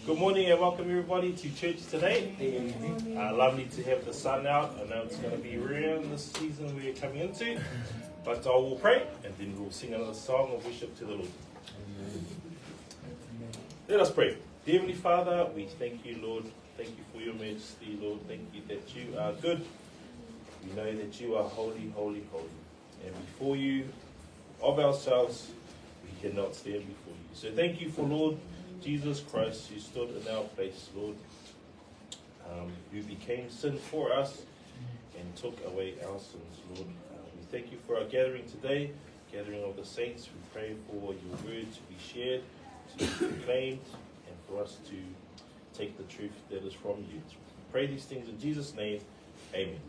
Good morning and welcome everybody to church today. Lovely to have the sun out. I know it's going to be rare in this season we're coming into, but I will pray and then we'll sing another song of worship to the Lord. Let us pray. Dear Heavenly Father, we thank you, Lord. Thank you for your majesty, Lord. Thank you that you are good. We know that you are holy, holy, holy. And before you, of ourselves, we cannot stand before you. So thank you for Lord Jesus Christ, who stood in our place, Lord, who became sin for us and took away our sins, Lord. We thank you for our gathering today, gathering of the saints. We pray for your word to be shared, to be proclaimed, and for us to take the truth that is from you. We pray these things in Jesus' name. Amen.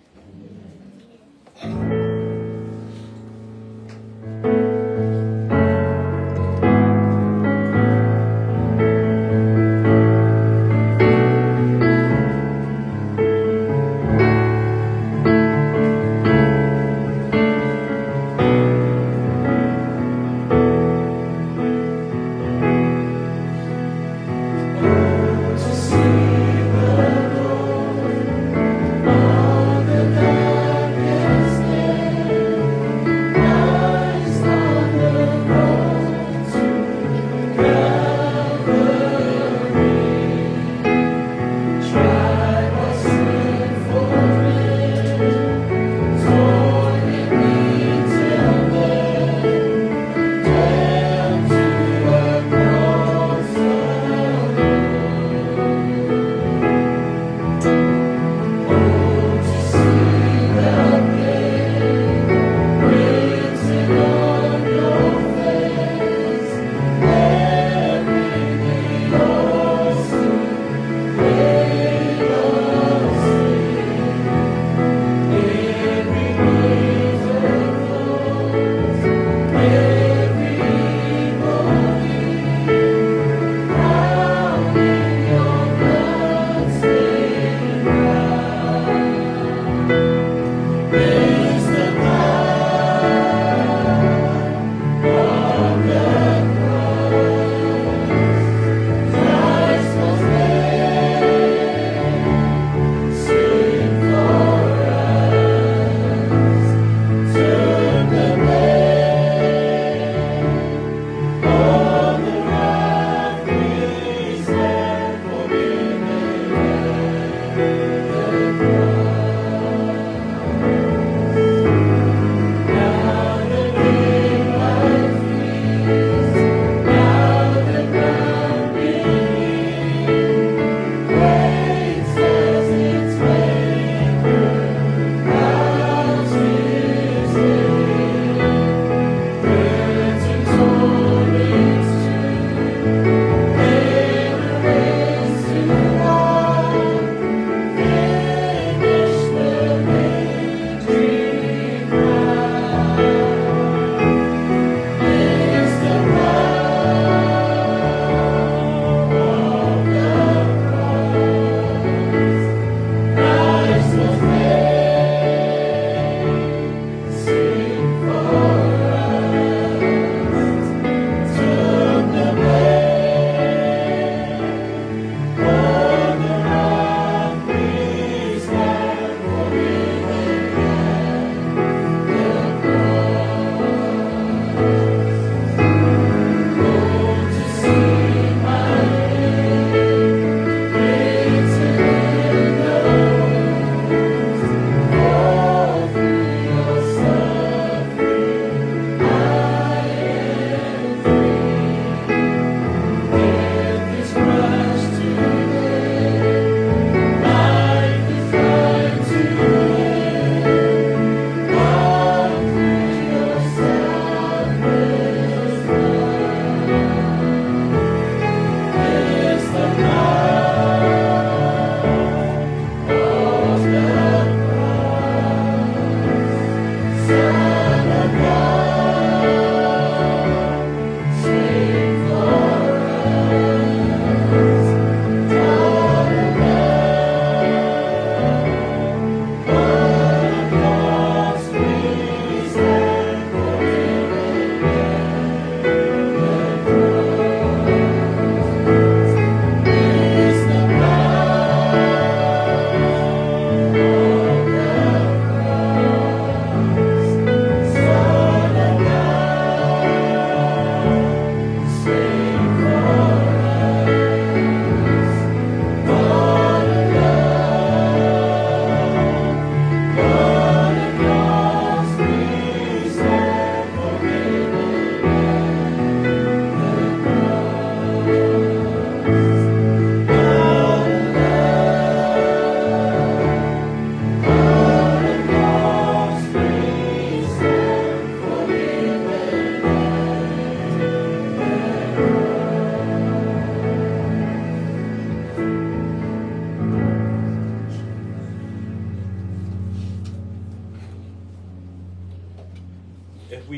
All the darkness there.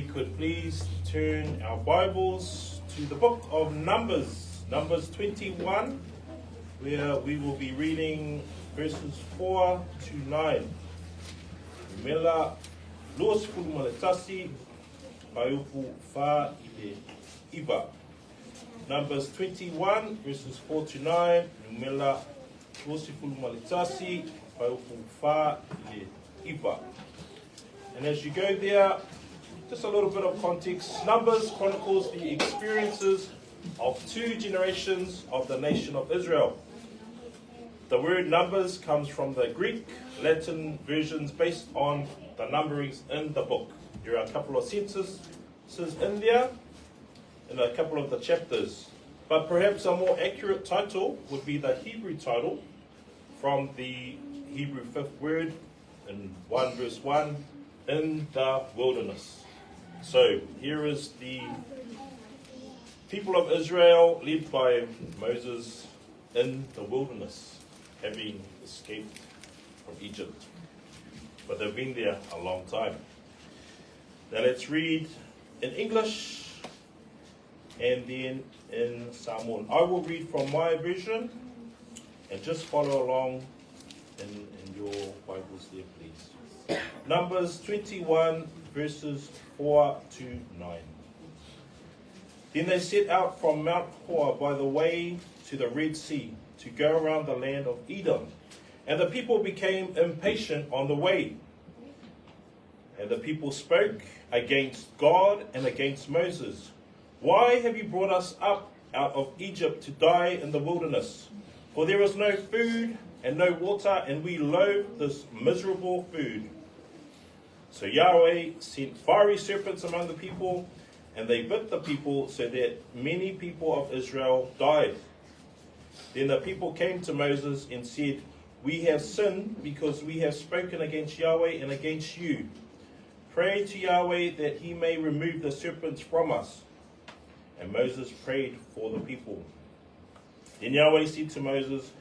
we could please turn our Bibles to the book of Numbers, Numbers 21, where we will be reading verses 4 to 9. Mela los maletasi paiupu fa ile iba. Numbers 21, verses 4 to 9. Mela los maletasi paiupu fa ile iba. And as you go there, just a little bit of context. Numbers chronicles the experiences of 2 generations of the nation of Israel. The word numbers comes from the Greek, Latin versions based on the numberings in the book. There are a couple of sentences in there and a couple of the chapters. But perhaps a more accurate title would be the Hebrew title from the Hebrew 5th word in 1 verse 1, in the wilderness. So here is the people of Israel led by Moses in the wilderness, having escaped from Egypt. But they've been there a long time. Now let's read in English and then in Samoan. I will read from my version and just follow along in your Bibles there, please. Numbers 21, verses 4 to 9. Then they set out from Mount Hor by the way to the Red Sea to go around the land of Edom. And the people became impatient on the way. And the people spoke against God and against Moses. Why have you brought us up out of Egypt to die in the wilderness? For there is no food and no water, and we loathe this miserable food. So Yahweh sent fiery serpents among the people, and they bit the people so that many people of Israel died. Then the people came to Moses and said, we have sinned because we have spoken against Yahweh and against you. Pray to Yahweh that he may remove the serpents from us. And Moses prayed for the people. Then Yahweh said to Moses,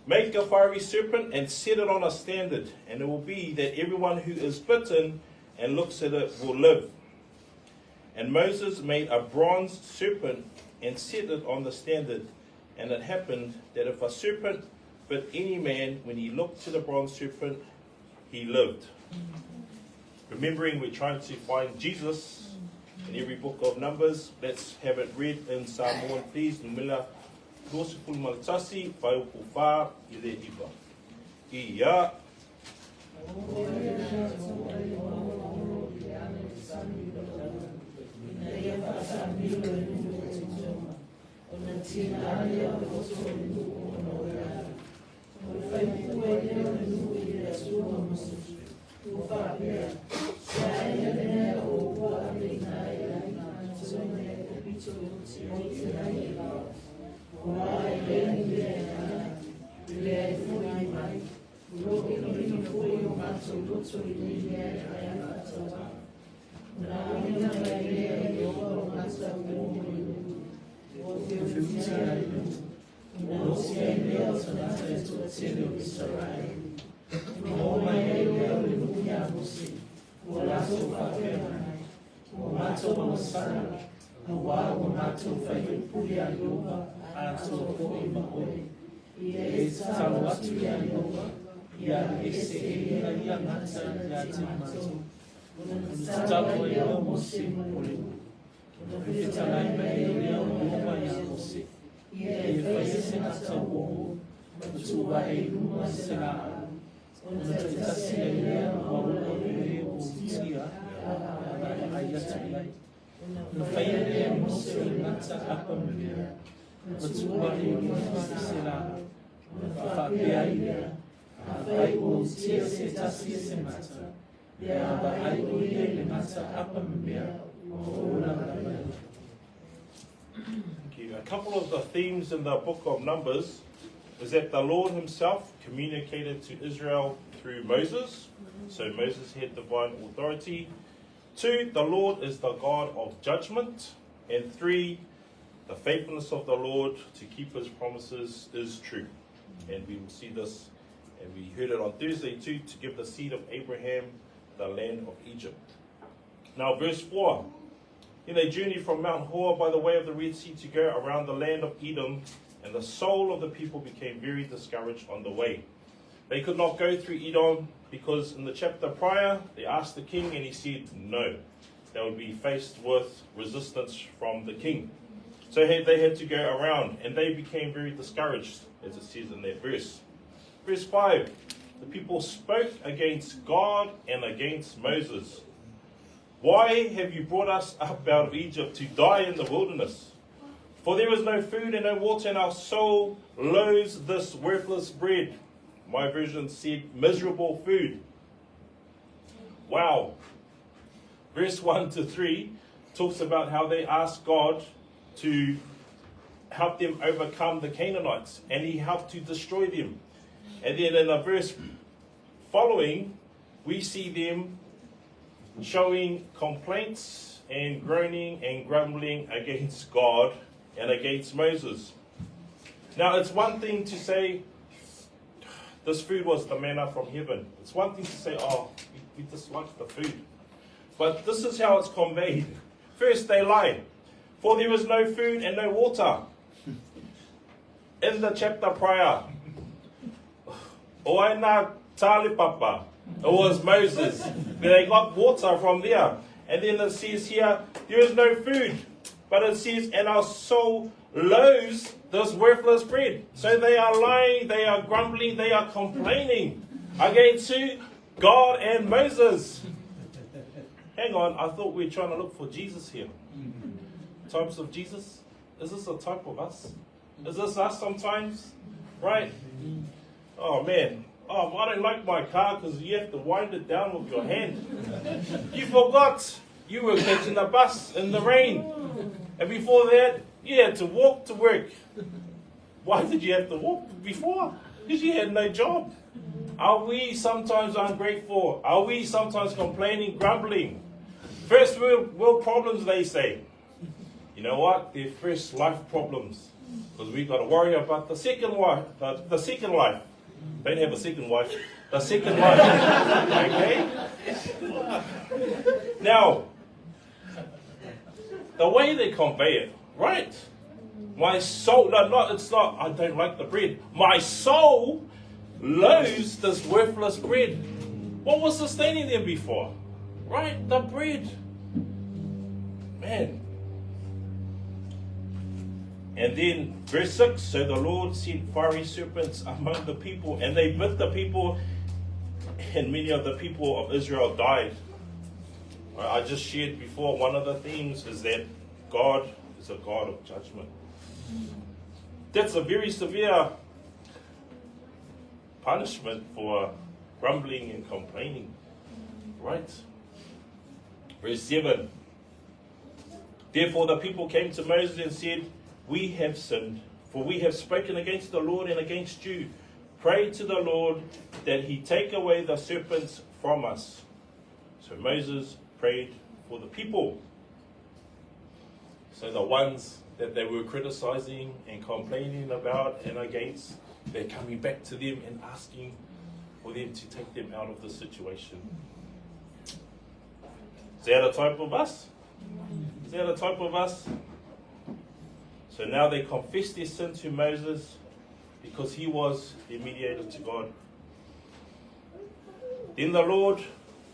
make a fiery serpent and set it on a standard, and it will be that everyone who is bitten and looks at it will live. And Moses made a bronze serpent and set it on the standard. And it happened that if a serpent bit any man, when he looked to the bronze serpent, he lived. Remembering we're trying to find Jesus in every book of Numbers, let's have it read in Samoan, please. Numila Gospel Maltasi, Paiupufa, Ile Iba. Iya. A couple of the themes in the book of Numbers is that the Lord himself communicated to Israel through Moses. So Moses had divine authority. 2, the Lord is the God of judgment. And 3, the faithfulness of the Lord to keep his promises is true. And we will see this, and we heard it on Thursday too, to give the seed of Abraham the land of Egypt. Now, verse 4. Then they journeyed from Mount Hor by the way of the Red Sea to go around the land of Edom, and the soul of the people became very discouraged on the way. They could not go through Edom because in the chapter prior, they asked the king and he said no. They would be faced with resistance from the king. So they had to go around, and they became very discouraged, as it says in that verse. Verse 5, the people spoke against God and against Moses. Why have you brought us up out of Egypt to die in the wilderness? For there is no food and no water, and our soul loathes this worthless bread. My version said miserable food. Wow. Verse 1 to 3 talks about how they asked God to help them overcome the Canaanites, and he helped to destroy them. And then in the verse following, we see them showing complaints and groaning and grumbling against God and against Moses. Now, it's one thing to say, this food was the manna from heaven. It's one thing to say, oh, we dislike the food. But this is how it's conveyed. First, they lie. For there is no food and no water. In the chapter prior, Ioane tale papa. It was Moses. They got water from there. And then it says here, there is no food. But it says, and our soul loathes this worthless bread. So they are lying, they are grumbling, they are complaining against who? God and Moses. Hang on, I thought we were trying to look for Jesus here. Types of Jesus? Is this a type of us? Is this us sometimes? Right? Oh man. Oh, I don't like my car because you have to wind it down with your hand. You forgot you were catching the bus in the rain. And before that, you had to walk to work. Why did you have to walk before? Because you had no job. Are we sometimes ungrateful? Are we sometimes complaining, grumbling? First world problems, they say. You know what? They're first life problems. Because we've got to worry about the second wife, the second life. Don't have a second wife. The second life. Okay? Now, the way they convey it, right? My soul, it's not, I don't like the bread. My soul loathes this worthless bread. What was sustaining them before? Right? The bread. Man. And then verse 6, so the Lord sent fiery serpents among the people, and they bit the people, and many of the people of Israel died. I just shared before, one of the themes is that God is a God of judgment. That's a very severe punishment for grumbling and complaining. Right? Verse 7. Therefore the people came to Moses and said, we have sinned, for we have spoken against the Lord and against you. Pray to the Lord that he take away the serpents from us. So Moses prayed for the people. So the ones that they were criticizing and complaining about and against, they're coming back to them and asking for them to take them out of the situation. Is that a type of us? Is that a type of us? So now they confess their sin to Moses because he was the mediator to God. Then the Lord,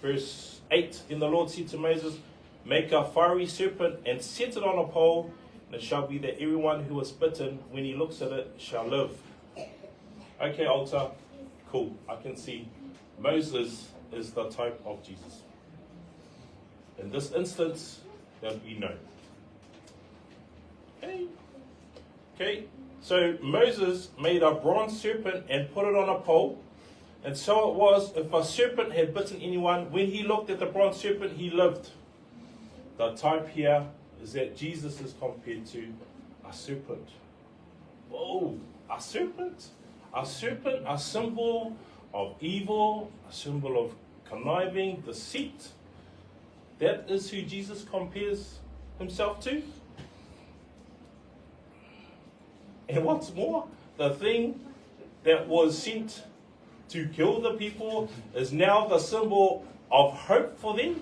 verse 8, then the Lord said to Moses, make a fiery serpent and set it on a pole, and it shall be that everyone who is bitten, when he looks at it, shall live. Okay, altar, cool. I can see Moses is the type of Jesus. In this instance, that we know. Okay, so Moses made a bronze serpent and put it on a pole. And so it was, if a serpent had bitten anyone, when he looked at the bronze serpent, he lived. The type here is that Jesus is compared to a serpent. Whoa, a serpent? A serpent, a symbol of evil, a symbol of conniving, deceit. That is who Jesus compares himself to. And what's more, the thing that was sent to kill the people is now the symbol of hope for them.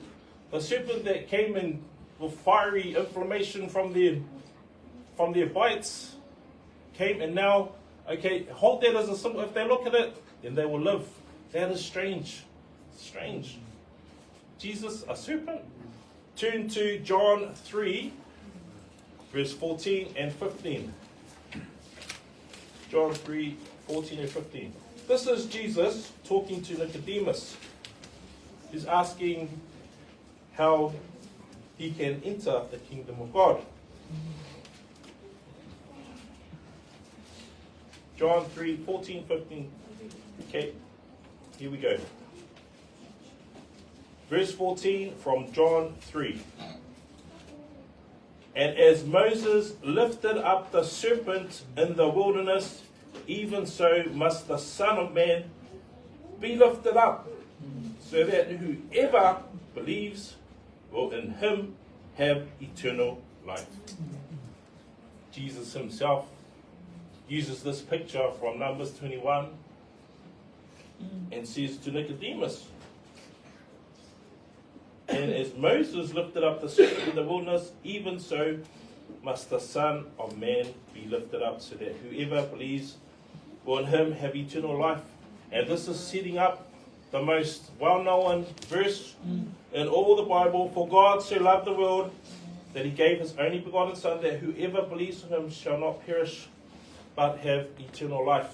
The serpent that came in with fiery inflammation from their bites came, and now, okay, hold that as a symbol. If they look at it, then they will live. That is strange. Strange. Jesus, a serpent. Turn to John 3, verse 14 and 15. John 3, 14 and 15. This is Jesus talking to Nicodemus. He's asking how he can enter the kingdom of God. John 3, 14, 15. Okay, here we go. Verse 14 from John 3. And as Moses lifted up the serpent in the wilderness, even so must the Son of Man be lifted up, so that whoever believes will in him have eternal life. Jesus himself uses this picture from Numbers 21 and says to Nicodemus, and as Moses lifted up the serpent in the wilderness, even so must the Son of Man be lifted up, so that whoever believes will in him have eternal life. And this is setting up the most well-known verse in all the Bible. For God so loved the world that he gave his only begotten Son, that whoever believes in him shall not perish, but have eternal life.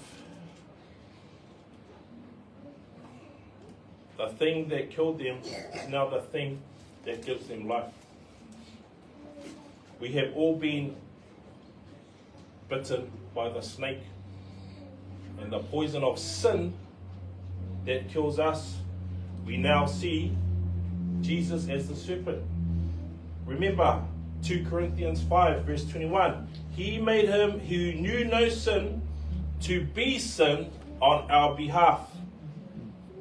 The thing that killed them is now the thing that gives them life. We have all been bitten by the snake, and the poison of sin that kills us. We now see Jesus as the serpent. Remember 2 Corinthians 5 verse 21. He made him who knew no sin to be sin on our behalf,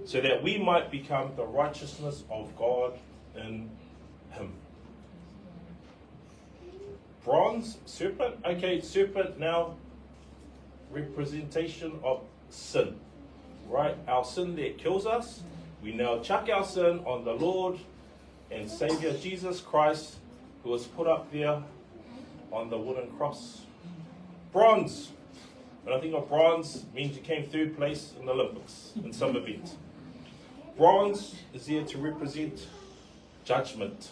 so that we might become the righteousness of God in him. Bronze serpent. Okay, serpent now representation of sin. Right? Our sin that kills us. We now chuck our sin on the Lord and Savior Jesus Christ, who was put up there on the wooden cross. Bronze. When I think of bronze, it means you came third place in the Olympics in some event. Bronze is there to represent judgment.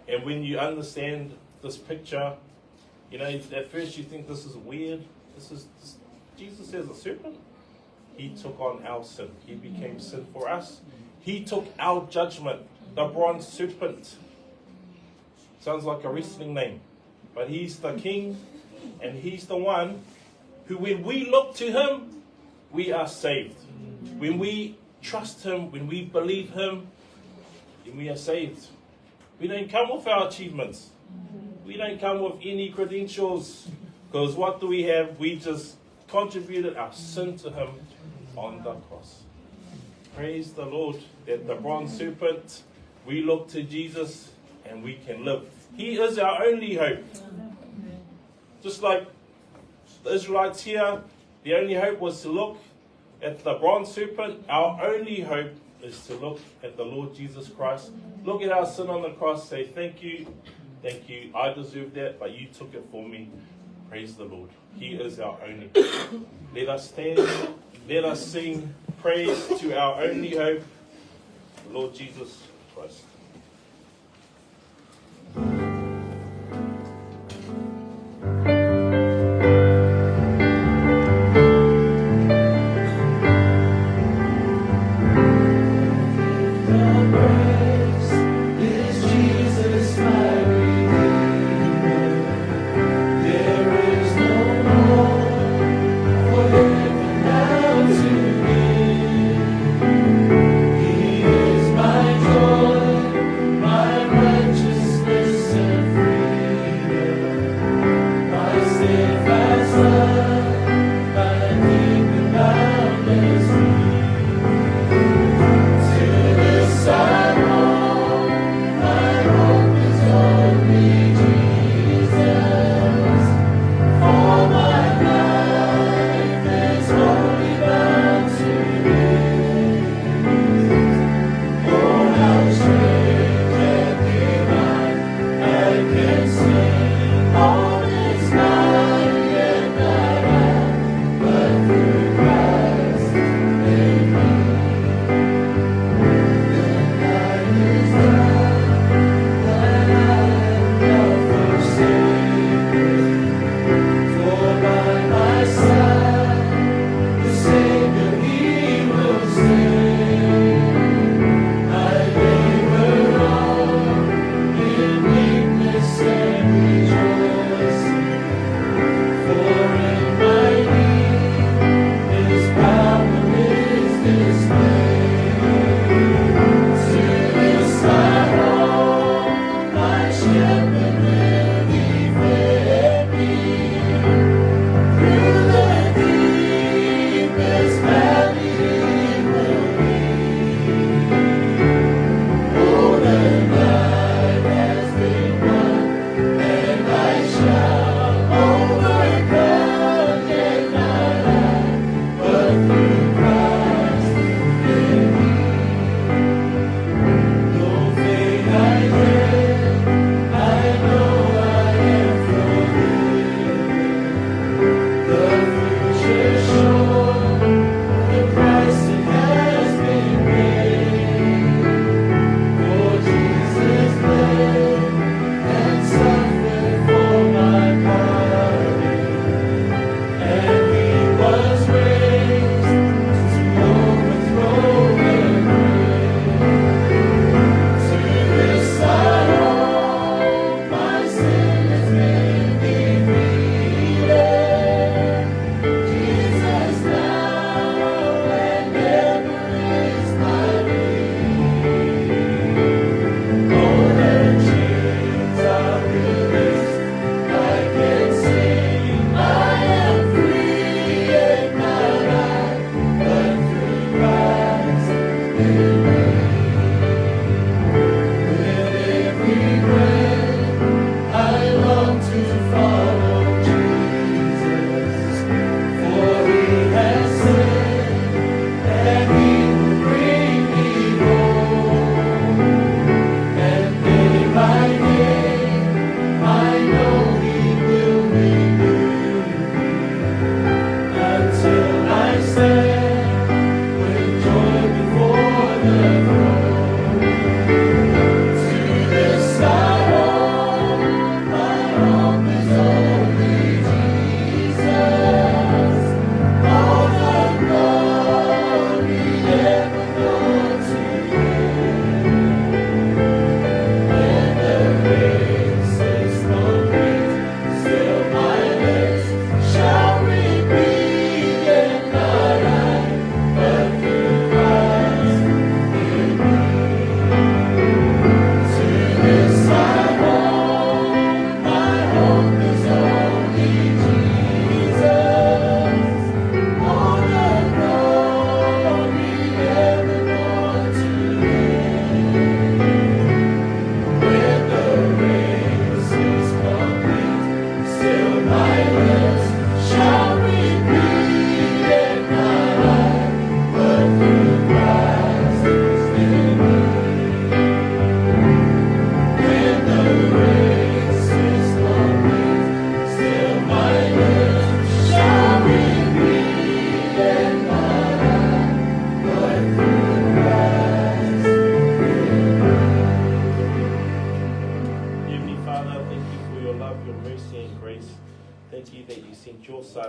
And when you understand this picture, you know, at first you think this is weird. Jesus as a serpent. He took on our sin. He became sin for us. He took our judgment. The bronze serpent. Sounds like a wrestling name. But he's the king, and he's the one who, when we look to him, we are saved. When we trust him, when we believe him, then we are saved. We don't come with our achievements. We don't come with any credentials. Because what do we have? We just contributed our sin to him on the cross. Praise the Lord that the bronze serpent, we look to Jesus and we can live. He is our only hope. Just like the Israelites here, the only hope was to look at the bronze serpent. Our only hope is to look at the Lord Jesus Christ. Look at our sin on the cross. Say, thank you. Thank you. I deserve that, but you took it for me. Praise the Lord. He is our only hope. Let us stand. Let us sing praise to our only hope, the Lord Jesus Christ. He is my joy.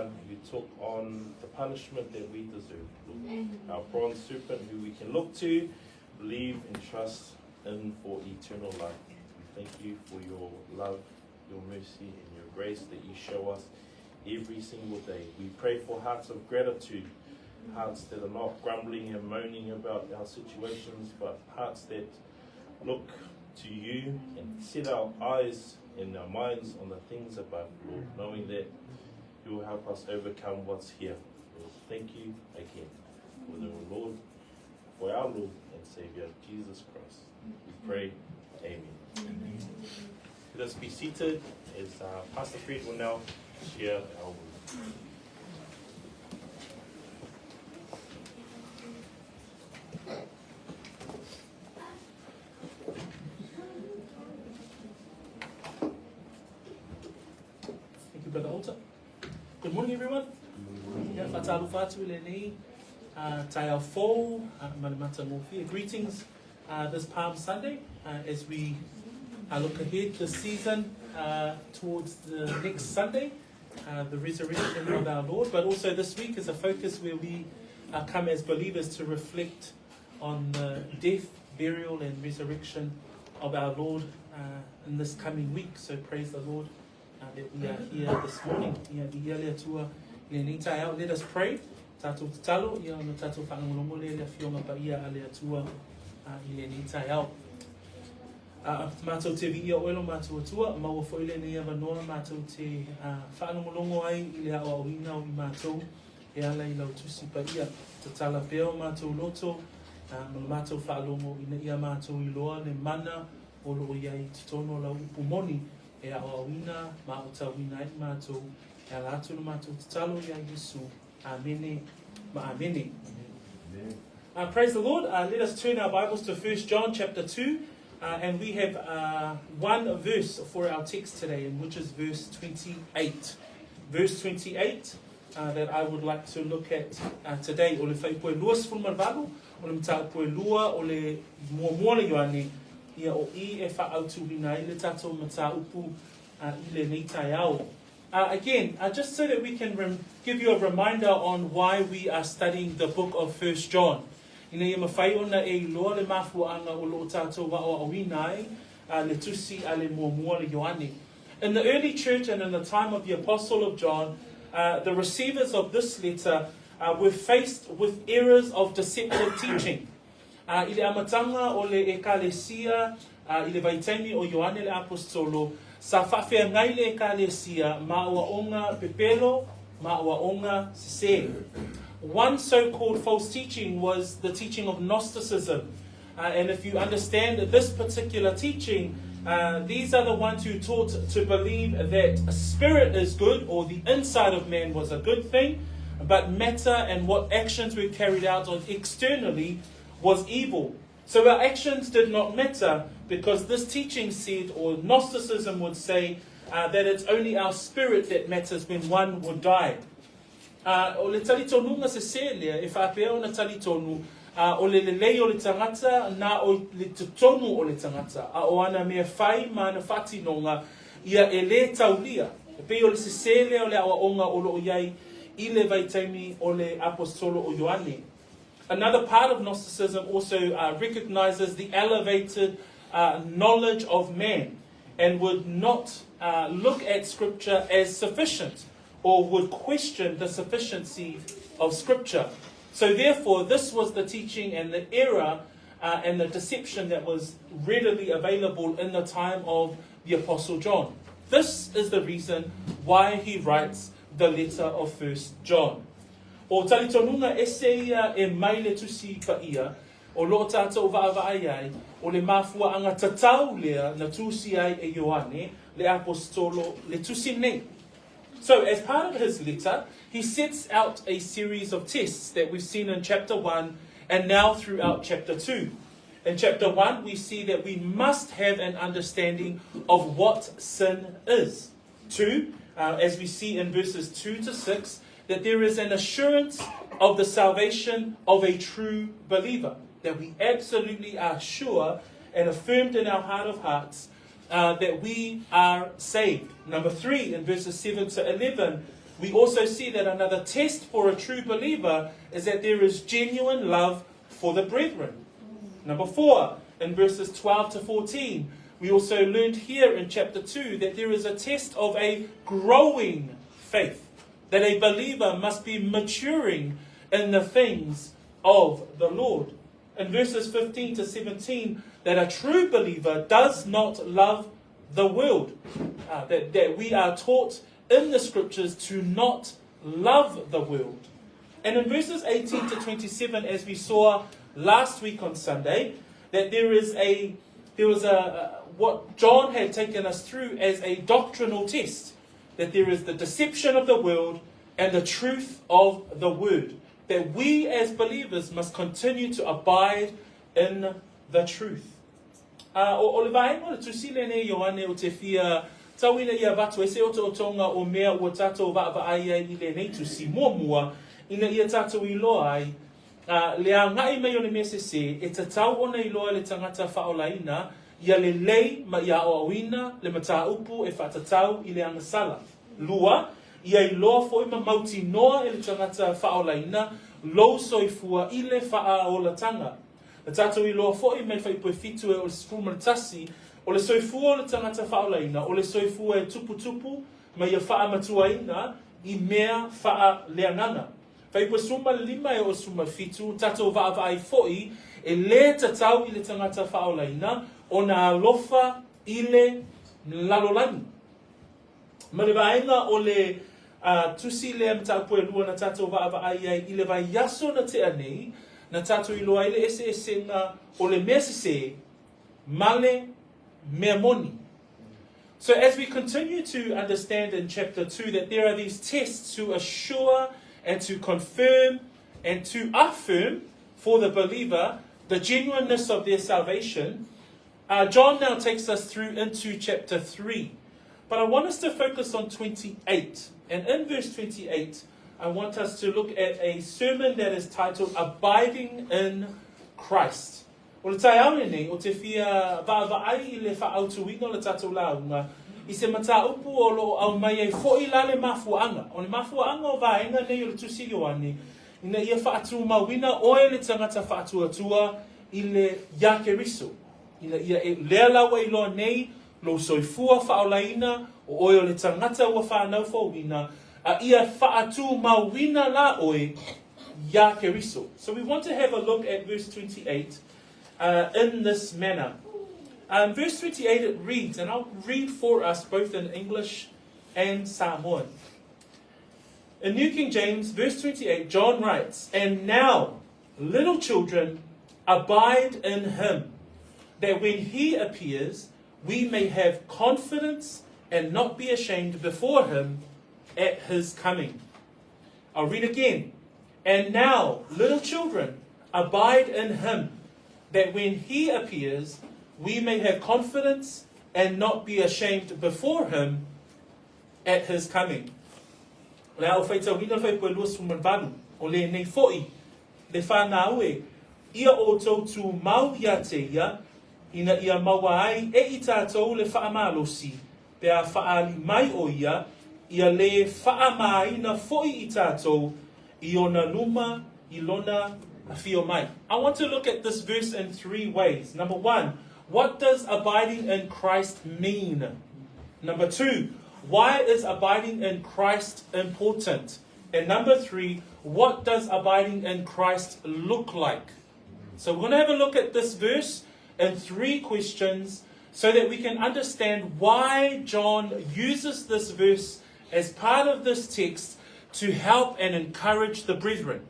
One who took on the punishment that we deserve, Lord. Our bronze serpent who we can look to, believe and trust in for eternal life. We thank you for your love, your mercy and your grace that you show us every single day. We pray for hearts of gratitude, hearts that are not grumbling and moaning about our situations, but hearts that look to you and set our eyes and our minds on the things above, Lord, knowing that you will help us overcome what's here. Lord, thank you again for the Lord, for our Lord and Savior, Jesus Christ. We pray, amen. Let us be seated as Pastor Fred will now share our word. Thank you, Brother Alter. Good morning, everyone. Whatalu whatu le nei, tai ao fōu, manamata mōwhia. Greetings this Palm Sunday as we look ahead this season towards the next Sunday, the resurrection of our Lord, but also this week is a focus where we come as believers to reflect on the death, burial and resurrection of our Lord in this coming week. So praise the Lord that we are here this morning. Let us pray. Tatou tatalo, ia no tatou whaangolongo le whionga pa ia alea tua i le ni tai au. Mātou te vi ia oelo mātou atua, maua whoile nei ava noa mātou te whaangolongo ai i le au awina o i mātou e ala i lau tusi pa ia. Te tala peo mātou loto, mātou whaalongo ina ia mātou i loa le mana o loo iai titono lau upumoni e au awina ma o tawina i mātou e ala atu na mātou te talo ia Yesu. Amene, ma amene. Praise the Lord. Let us turn our Bibles to 1 John chapter 2. And we have one verse for our text today, which is verse 28. Verse 28 that I would like to look at today. O le whai poe luas fulmarvalu, o le mta poe lua, o le mua le Ioane, ia o I e whaautu hina I le tato mta upu I le neitai au. Again, just so that we can give you a reminder on why we are studying the book of 1 John. Ina ia mawhai ona e loa le mafuanga o lo tātou wa o awinai, le tusi a le mua le Ioane. In the early church and in the time of the Apostle of John, the receivers of this letter were faced with errors of deceptive teaching. I le amatanga o le ekalesia, I le vaitemi o Ioane le apostolo, sa whawhea ngai le ekalesia, maua onga pepelo, maua onga sese. One so-called false teaching was the teaching of Gnosticism. And if you understand this particular teaching, these are the ones who taught to believe that a spirit is good, or the inside of man was a good thing, but matter and what actions were carried out on externally was evil. So our actions did not matter, because this teaching said, or Gnosticism would say, that it's only our spirit that matters when one would die. O le talitonu nga se lea, e whapea o na talitonu, o le lei o le tangata, na o le tutonu o le tangata, a o ana mea whai ma na whatinonga, ia e le taulia, e pe o le se lea o le awa onga o lo iai, I le vaitaimi o le apostolo o Ioane. Another part of Gnosticism also recognizes the elevated knowledge of man, and would not look at Scripture as sufficient, or would question the sufficiency of Scripture. So therefore, this was the teaching and the error and the deception that was readily available in the time of the Apostle John. This is the reason why he writes the letter of 1 John. O talitonunga eseia e mai le tusi pa ia, o lo tātou vaavai ai, o le mafua anga tatau lea na tusi ai e Ioane, le apostolo, le tusi nei. So, as part of his letter, he sets out a series of tests that we've seen in chapter 1 and now throughout chapter 2. In chapter 1, we see that we must have an understanding of what sin is. 2, as we see in verses 2 to 6, that there is an assurance of the salvation of a true believer, that we absolutely are sure and affirmed in our heart of hearts that we are saved. Number 3, in verses 7 to 11, we also see that another test for a true believer is that there is genuine love for the brethren. Number 4, in verses 12 to 14, we also learned here in chapter 2 that there is a test of a growing faith, that a believer must be maturing in the things of the Lord. In verses 15 to 17, that a true believer does not love the world, that we are taught in the scriptures to not love the world. And in verses 18 to 27, as we saw last week on Sunday, that there was what John had taken us through as a doctrinal test, that there is the deception of the world and the truth of the word, that we as believers must continue to abide in the truth. O le vaenga le tusile ne Ioane o te fia tauina ia watu e se o tonga o mea ua tatou vaavaaia i le nei tusi mua ina ia tatou i loa ai le a ngai mai o le mea se e tatau ona i loa le tangata whaolaina ia le lei ma ia o awina le mata upu e whatatau i le angasala. Lua, ia i loa foi ma mauti noa e le tangata whaolaina lo soifua i le wha o la tanga. Le tātou i loa foi mai whai poe fitu e o le sfumatasi o le soifua o le tangata whaolaina, o le soifua e tupu ma ia wha matuaina i mea wha leangana. Whai poe suma lima e o suma fitu, tātou vaavai foi e le tatau i le tangata whaolaina o na alofa i le lalolani. Ma le vaenga o le tusi le mta poe lua na tātou vaavai i le vai yaso na te anei, na tātou i loa ele ese nga o le mea se male mea moni. So as we continue to understand in chapter 2 that there are these tests to assure and to confirm and to affirm for the believer the genuineness of their salvation, John now takes us through into chapter 3. But I want us to focus on 28. And in verse 28, I want us to look at a sermon that is titled Abiding in Christ. O le tai aune nei, o te fia vaavai I le whaautuina o le tatou launga, I se mata upu o lo au mai e fo'i la le mafuanga. O le mafuanga o vaenga nei o le tusi Ioane, ina ia whaatu mawina oe le tangata whaatuatua I le ia Keriso. Ina ia e lea lawa I loa nei, lo soifua whaolaina, o oe o le tangata ua whanau fawina, a ia whaatu mawina la oe ia Keriso. So we want to have a look at verse 28 in this manner. Verse 28 it reads, and I'll read for us both in English and Samoan. In New King James, verse 28, John writes, "And now, little children, abide in him, that when he appears, we may have confidence and not be ashamed before him at his coming." I'll read again. "And now, little children, abide in him, that when he appears, we may have confidence and not be ashamed before him at his coming." Le au whaitau hina whai poe lua sumanvanu, o le nei fo'i, le whanau e, ia o tau tu mau ia te ia, ina ia maua ai e I tātou le whaamalosi, pea whaali mai o ia le whaamaina fo'i I tātou, I ona luma, I lona a fio mai. I want to look at this verse in 3 ways. Number 1, what does abiding in Christ mean? Number 2, why is abiding in Christ important? And number 3, what does abiding in Christ look like? So we're going to have a look at this verse in 3 questions so that we can understand why John uses this verse as part of this text to help and encourage the brethren.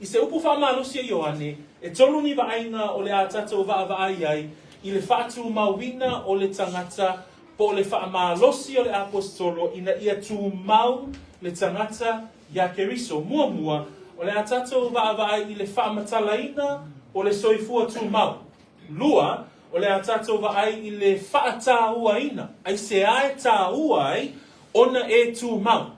I se upu whaamalosia Ioane, e tolu ni waainga o le a tatou vaavai ai, I le whaatu mawina o le tangata, po le whaamalosia o le apostolo, ina ia tu mau le tangata ia Keriso, mua, o le a tatou vaavai I le whaamatalaina o le soifua tu mau. Lua, o le a tatou vaai I le whaatauaina, ai se ai tauai, ona e tu mau.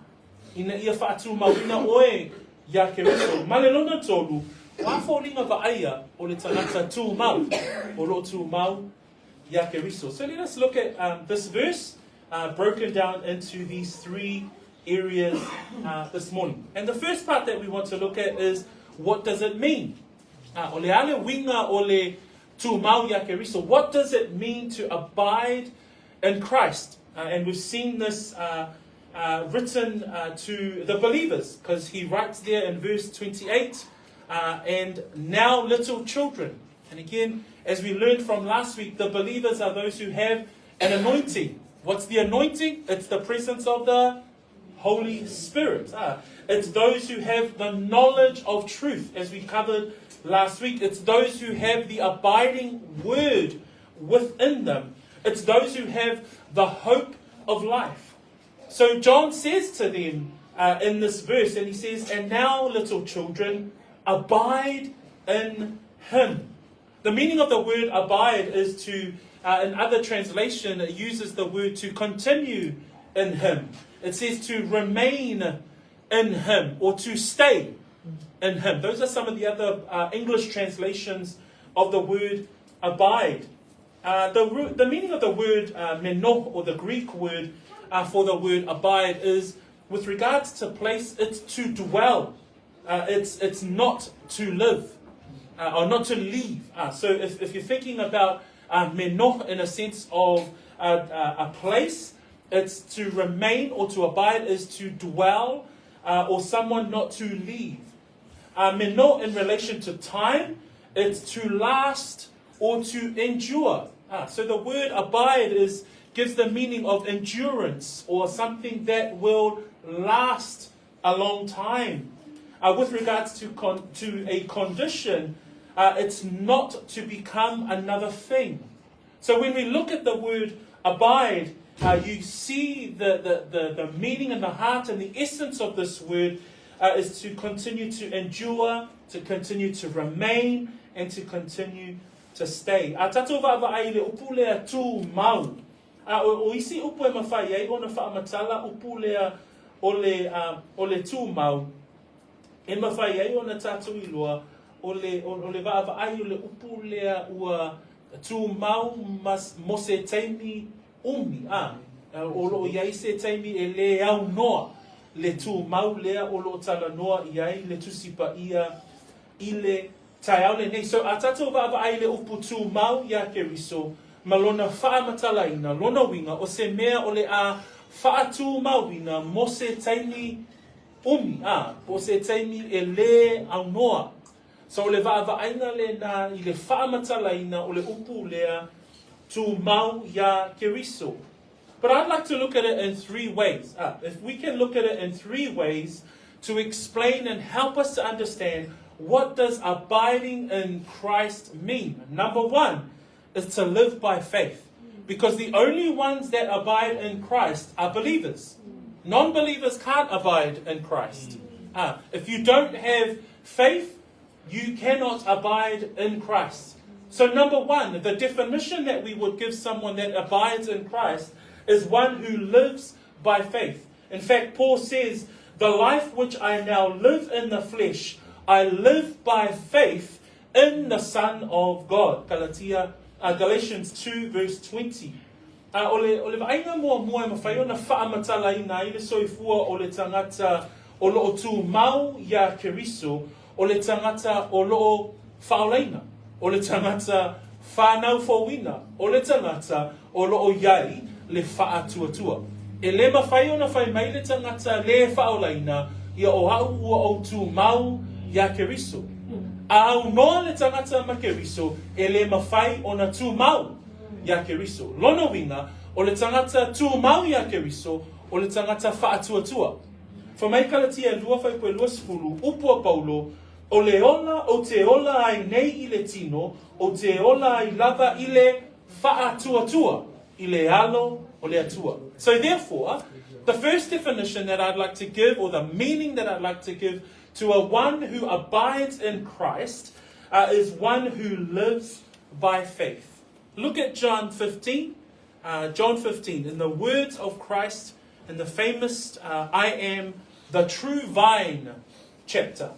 Ina ia whaatu mawina oe ia Keriso. Male lona tolu, wafolinga vaaia o le tangata tu mau, o lo tu mau ia Keriso. So let us look at this verse broken down into these 3 areas this morning. And the first part that we want to look at is, what does it mean? O le ale winga o le tumau ya Keriso. What does it mean to abide in Christ? And we've seen this written to the believers, because he writes there in verse 28, and now little children. And again, as we learned from last week, the believers are those who have an anointing. What's the anointing? It's the presence of the Holy Spirit. It's those who have the knowledge of truth, as we covered last week. It's those who have the abiding word within them. It's those who have the hope of life. So John says to them in this verse, and he says, and now little children, abide in him. The meaning of the word abide is to, in other translation, it uses the word to continue in him. It says to remain in him, or to stay in him. Those are some of the other English translations of the word abide. The meaning of the word meno, or the Greek word for the word abide, is with regards to place, it's to dwell. It's not to live, or not to leave. So if you're thinking about meno in a sense of a place, it's to remain, or to abide is to dwell, or someone not to leave. Meno in relation to time, it's to last or to endure. So the word abide gives the meaning of endurance, or something that will last a long time. With regards to a condition, it's not to become another thing. So when we look at the word abide, you see the meaning and the heart and the essence of this word is to continue to endure, to continue to remain, and to continue to stay. Tatou va'ava'ai le upu lea tumau. O isi upu e mawhai ai, ona whaamatala upu lea o le tumau. E mawhai ai ona tatou iloa, o le va'ava'ai o le upu lea ua tumau mo se teimi umi. O lo iai se teimi e le au noa. Le tumau lea o lo tala noa iai le tusipa ia i le tai au le nei. So a tatou va'ava'ai le upu tumau ya Keriso, ma lona whaamatalaina, lona winga, o se mea o le a whaatumauina mo se taimi umi, o se taimi e le au noa. So le va'ava'aina le na i le whaamatalaina o le upu lea tumau ya Keriso. But I'd like to look at it in three ways. If we can look at it in three ways to explain and help us to understand, what does abiding in Christ mean? Number one is to live by faith. Because the only ones that abide in Christ are believers. Non-believers can't abide in Christ. If you don't have faith, you cannot abide in Christ. So number one, the definition that we would give someone that abides in Christ is one who lives by faith. In fact, Paul says, the life which I now live in the flesh, I live by faith in the Son of God. Galatians 2 verse 20. O le vainga mua e mawhai o na whaamatalaina i le soifua o le tangata o loo tumau ya Keriso, o le tangata o loo whaolaina, o le tangata whanau fōwina, o le tangata o loo iai le whaatuatua. E le mawhai o na whai mai le tangata le whaolaina, ia o hau ua o tumau ya Keriso. A au noa le tangata ma Keriso, e le mawhai o na tumau ya Keriso. Lona winga, o le tangata tumau ya Keriso, o le tangata whaatuatua. Whamai kalatia lua whai koe lua sifuru, upua Paulo, o le ola o te ola ai nei I le tino, o te ola ai lava I le whaatuatua, I le alo o le atua. So therefore, the first definition that I'd like to give, or the meaning that I'd like to give to a one who abides in Christ, is one who lives by faith. Look at John 15. John 15, in the words of Christ, in the famous I am the true vine chapter.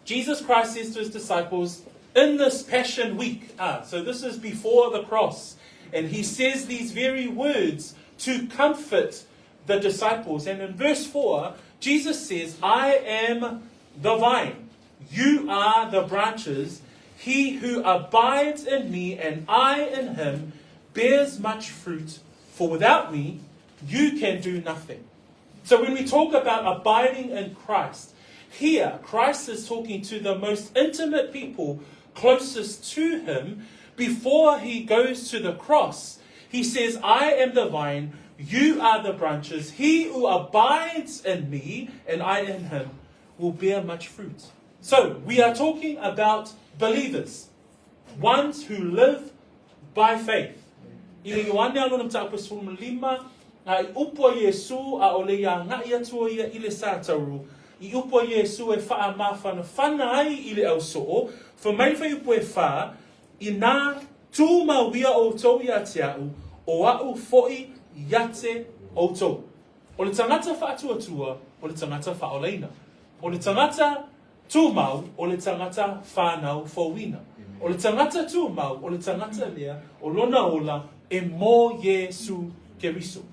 Jesus Christ says to his disciples, in this Passion Week, so this is before the cross, and he says these very words to comfort the disciples. And in verse 4, Jesus says, I am the vine, you are the branches. He who abides in me and I in him bears much fruit, for without me you can do nothing. So when we talk about abiding in Christ, here Christ is talking to the most intimate people closest to him. Before he goes to the cross, he says, I am the vine, you are the branches. He who abides in me and I in him will bear much fruit. So we are talking about believers, ones who live by faith. Ioane alona mtapa sulma lima, I upo Yesu a ole ya ngai atua ia ile sataru. I upo Yesu e faa mafana fana ai ile au soo. For mai fa upo e faa, I nā tumau ia o tau ia te au, o au foi iate o tau. O le tangata wha atua, o le tangata wha o leina. O le tangata tumau, o le tangata whanau fauina. O le tangata tumau, o le tangata lea, o lona ola, e mō Yesu Keriso.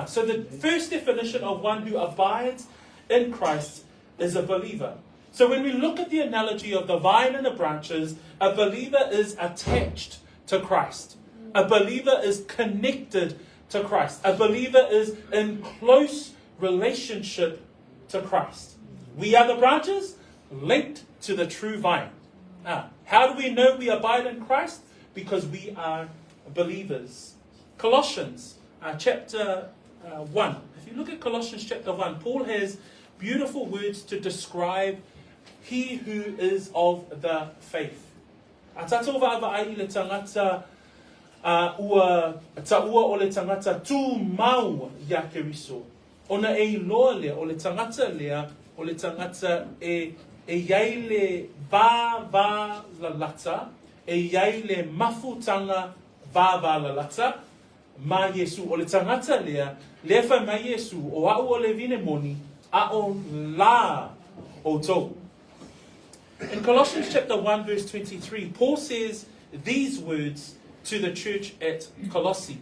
So the first definition of one who abides in Christ is a believer. So when we look at the analogy of the vine and the branches, a believer is attached to Christ. A believer is connected to Christ. A believer is in close relationship to Christ. We are the branches linked to the true vine. How do we know we abide in Christ? Because we are believers. Colossians chapter 1. If you look at Colossians chapter 1, Paul has beautiful words to describe he who is of the faith. A tatou wa'awa'ai I le tangata ua taua o le tangata tumau ia Keriso. Ona e loa lea o le tangata lea o le tangata e iai le va la lata, e iai le mafutanga va la lata, ma Yesu o le tangata lea, le fa ma Yesu o au o le vine moni, a o la o tau. In Colossians chapter 1 verse 23, Paul says these words to the church at Colossae.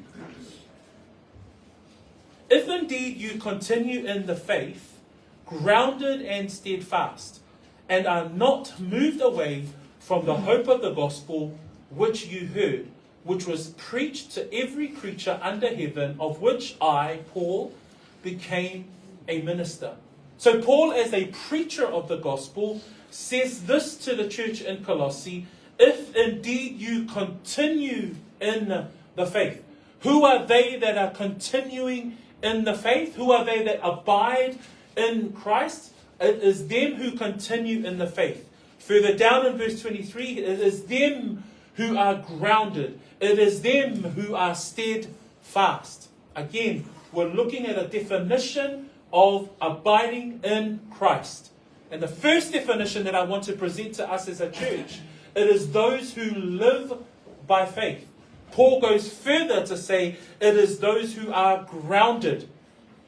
If indeed you continue in the faith, grounded and steadfast, and are not moved away from the hope of the gospel which you heard, which was preached to every creature under heaven, of which I, Paul, became a minister. So Paul, as a preacher of the gospel, says this to the church in Colossae: if indeed you continue in the faith. Who are they that are continuing in the faith? Who are they that abide in Christ? It is them who continue in the faith. Further down in verse 23, it is them who are grounded. It is them who are steadfast. Again, we're looking at a definition of abiding in Christ. And the first definition that I want to present to us as a church, it is those who live by faith. Paul goes further to say it is those who are grounded.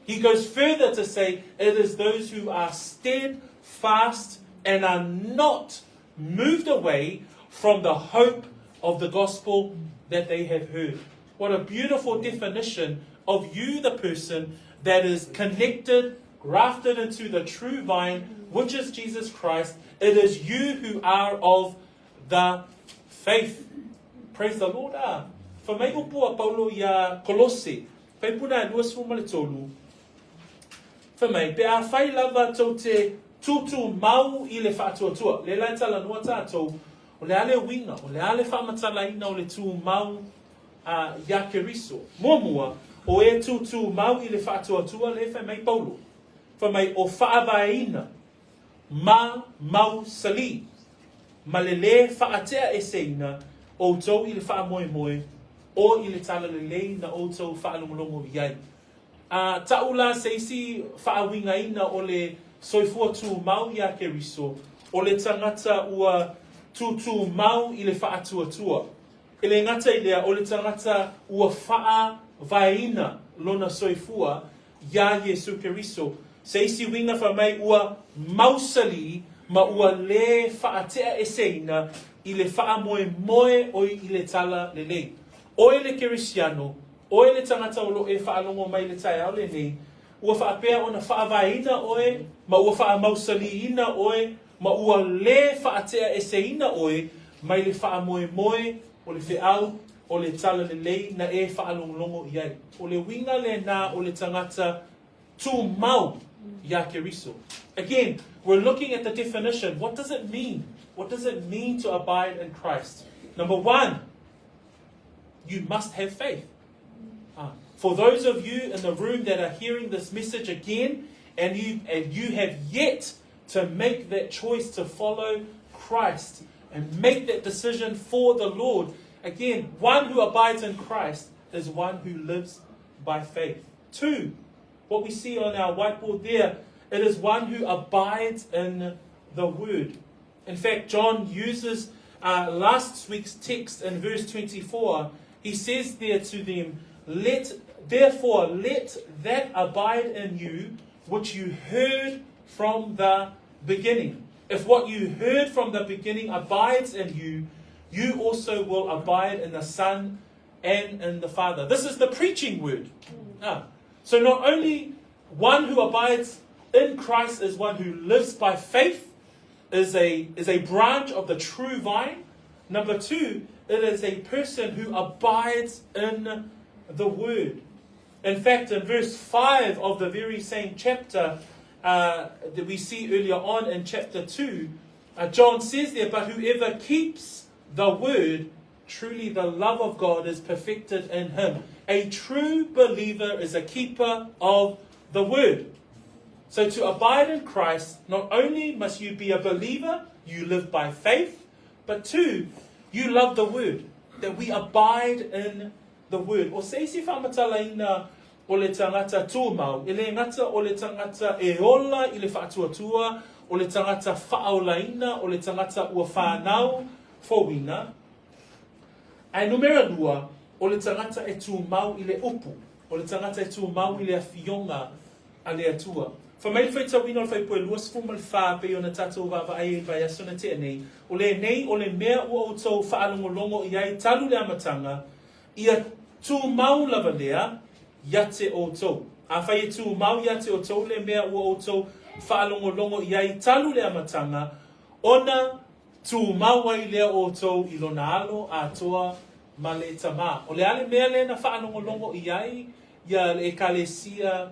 He goes further to say it is those who are steadfast and are not moved away from the hope of the gospel that they have heard. What a beautiful definition of you, the person that is connected, grafted into the true vine, which is Jesus Christ. It is you who are of the faith. Praise the Lord. For me upua Paulo ia Colossae. Pai puna lua suma le tolu. For me, pe a whai lava tau te tutu mau I le whaatuatua. Le lai tala nua tātou. O le ale winga. O le ale whamatalaina o le tu mau ia Keriso. Mua o e tutu mau I le whaatuatua le whai mai Paulo. For me, o whaavaina. Ma mau sali. Ma le whaatea e seina. O tau I le wha moe. O I le tala le lei na o tau wha alongolongo iai. Taula seisi whaawinga ina o le soifua tu mau ia Keriso. O le tangata ua tu mau I le wha tua. I le ngata I lea o le tangata ua wha vaina lona soifua ia Yesu Keriso. Seisi winga wha mai ua mausali ma ua le whaatea e seina I le wha moe o I le tala le lei. O le Kerisiano, o le tangata o lo e whaalongo mai le tai au le nei, ua whaapea o na whaavaina oe, ma ua whaamausaliina oe, ma ua le whaatea eseina oe, mai le whaamoe o le whiau, o le tala le lei, na e whaalonglongo iai. O le winga le nā o le tangata tumau ya Keriso. Again, we're looking at the definition. What does it mean? What does it mean to abide in Christ? Number one, you must have faith. For those of you in the room that are hearing this message again, and you have yet to make that choice to follow Christ and make that decision for the Lord, again, one who abides in Christ is one who lives by faith. Two, what we see on our whiteboard there, it is one who abides in the Word. In fact, John uses last week's text in verse 24. He says there to them, Therefore let that abide in you which you heard from the beginning. If what you heard from the beginning abides in you, you also will abide in the Son and in the Father. This is the preaching word. So not only one who abides in Christ is one who lives by faith, is a branch of the true vine. Number two, it is a person who abides in the Word. In fact, in verse 5 of the very same chapter that we see earlier on in chapter 2, John says there, but whoever keeps the Word, truly the love of God is perfected in him. A true believer is a keeper of the Word. So to abide in Christ, not only must you be a believer, you live by faith, but two, you love the Word, that we abide in the Word. O se isi whamatalaina o le tangata tumau, i le ngata o le tangata e ola i le whaatuatua, o le tangata whaaolaina, o le tangata ua whanau, fōwina. Ai numera lua, o le tangata e tumau i le upu, o le tangata e tumau i le awhionga a le atua. Whamai whai tawina o whai poe luas fumal wha pe o na tatou wawa ai e vai asona te nei. O le nei o le mea ua o tau whaalongolongo i ai talu le amatanga, ia tū mau lava lea, ia te o tau. A whai e tū mau ia te o tau le mea ua o tau whaalongolongo i ai talu le amatanga, ona tū mau ai lea o tau i lona alo a toa ma le tama. O le ale mea le na whaalongolongo i ai, ia le ekalesia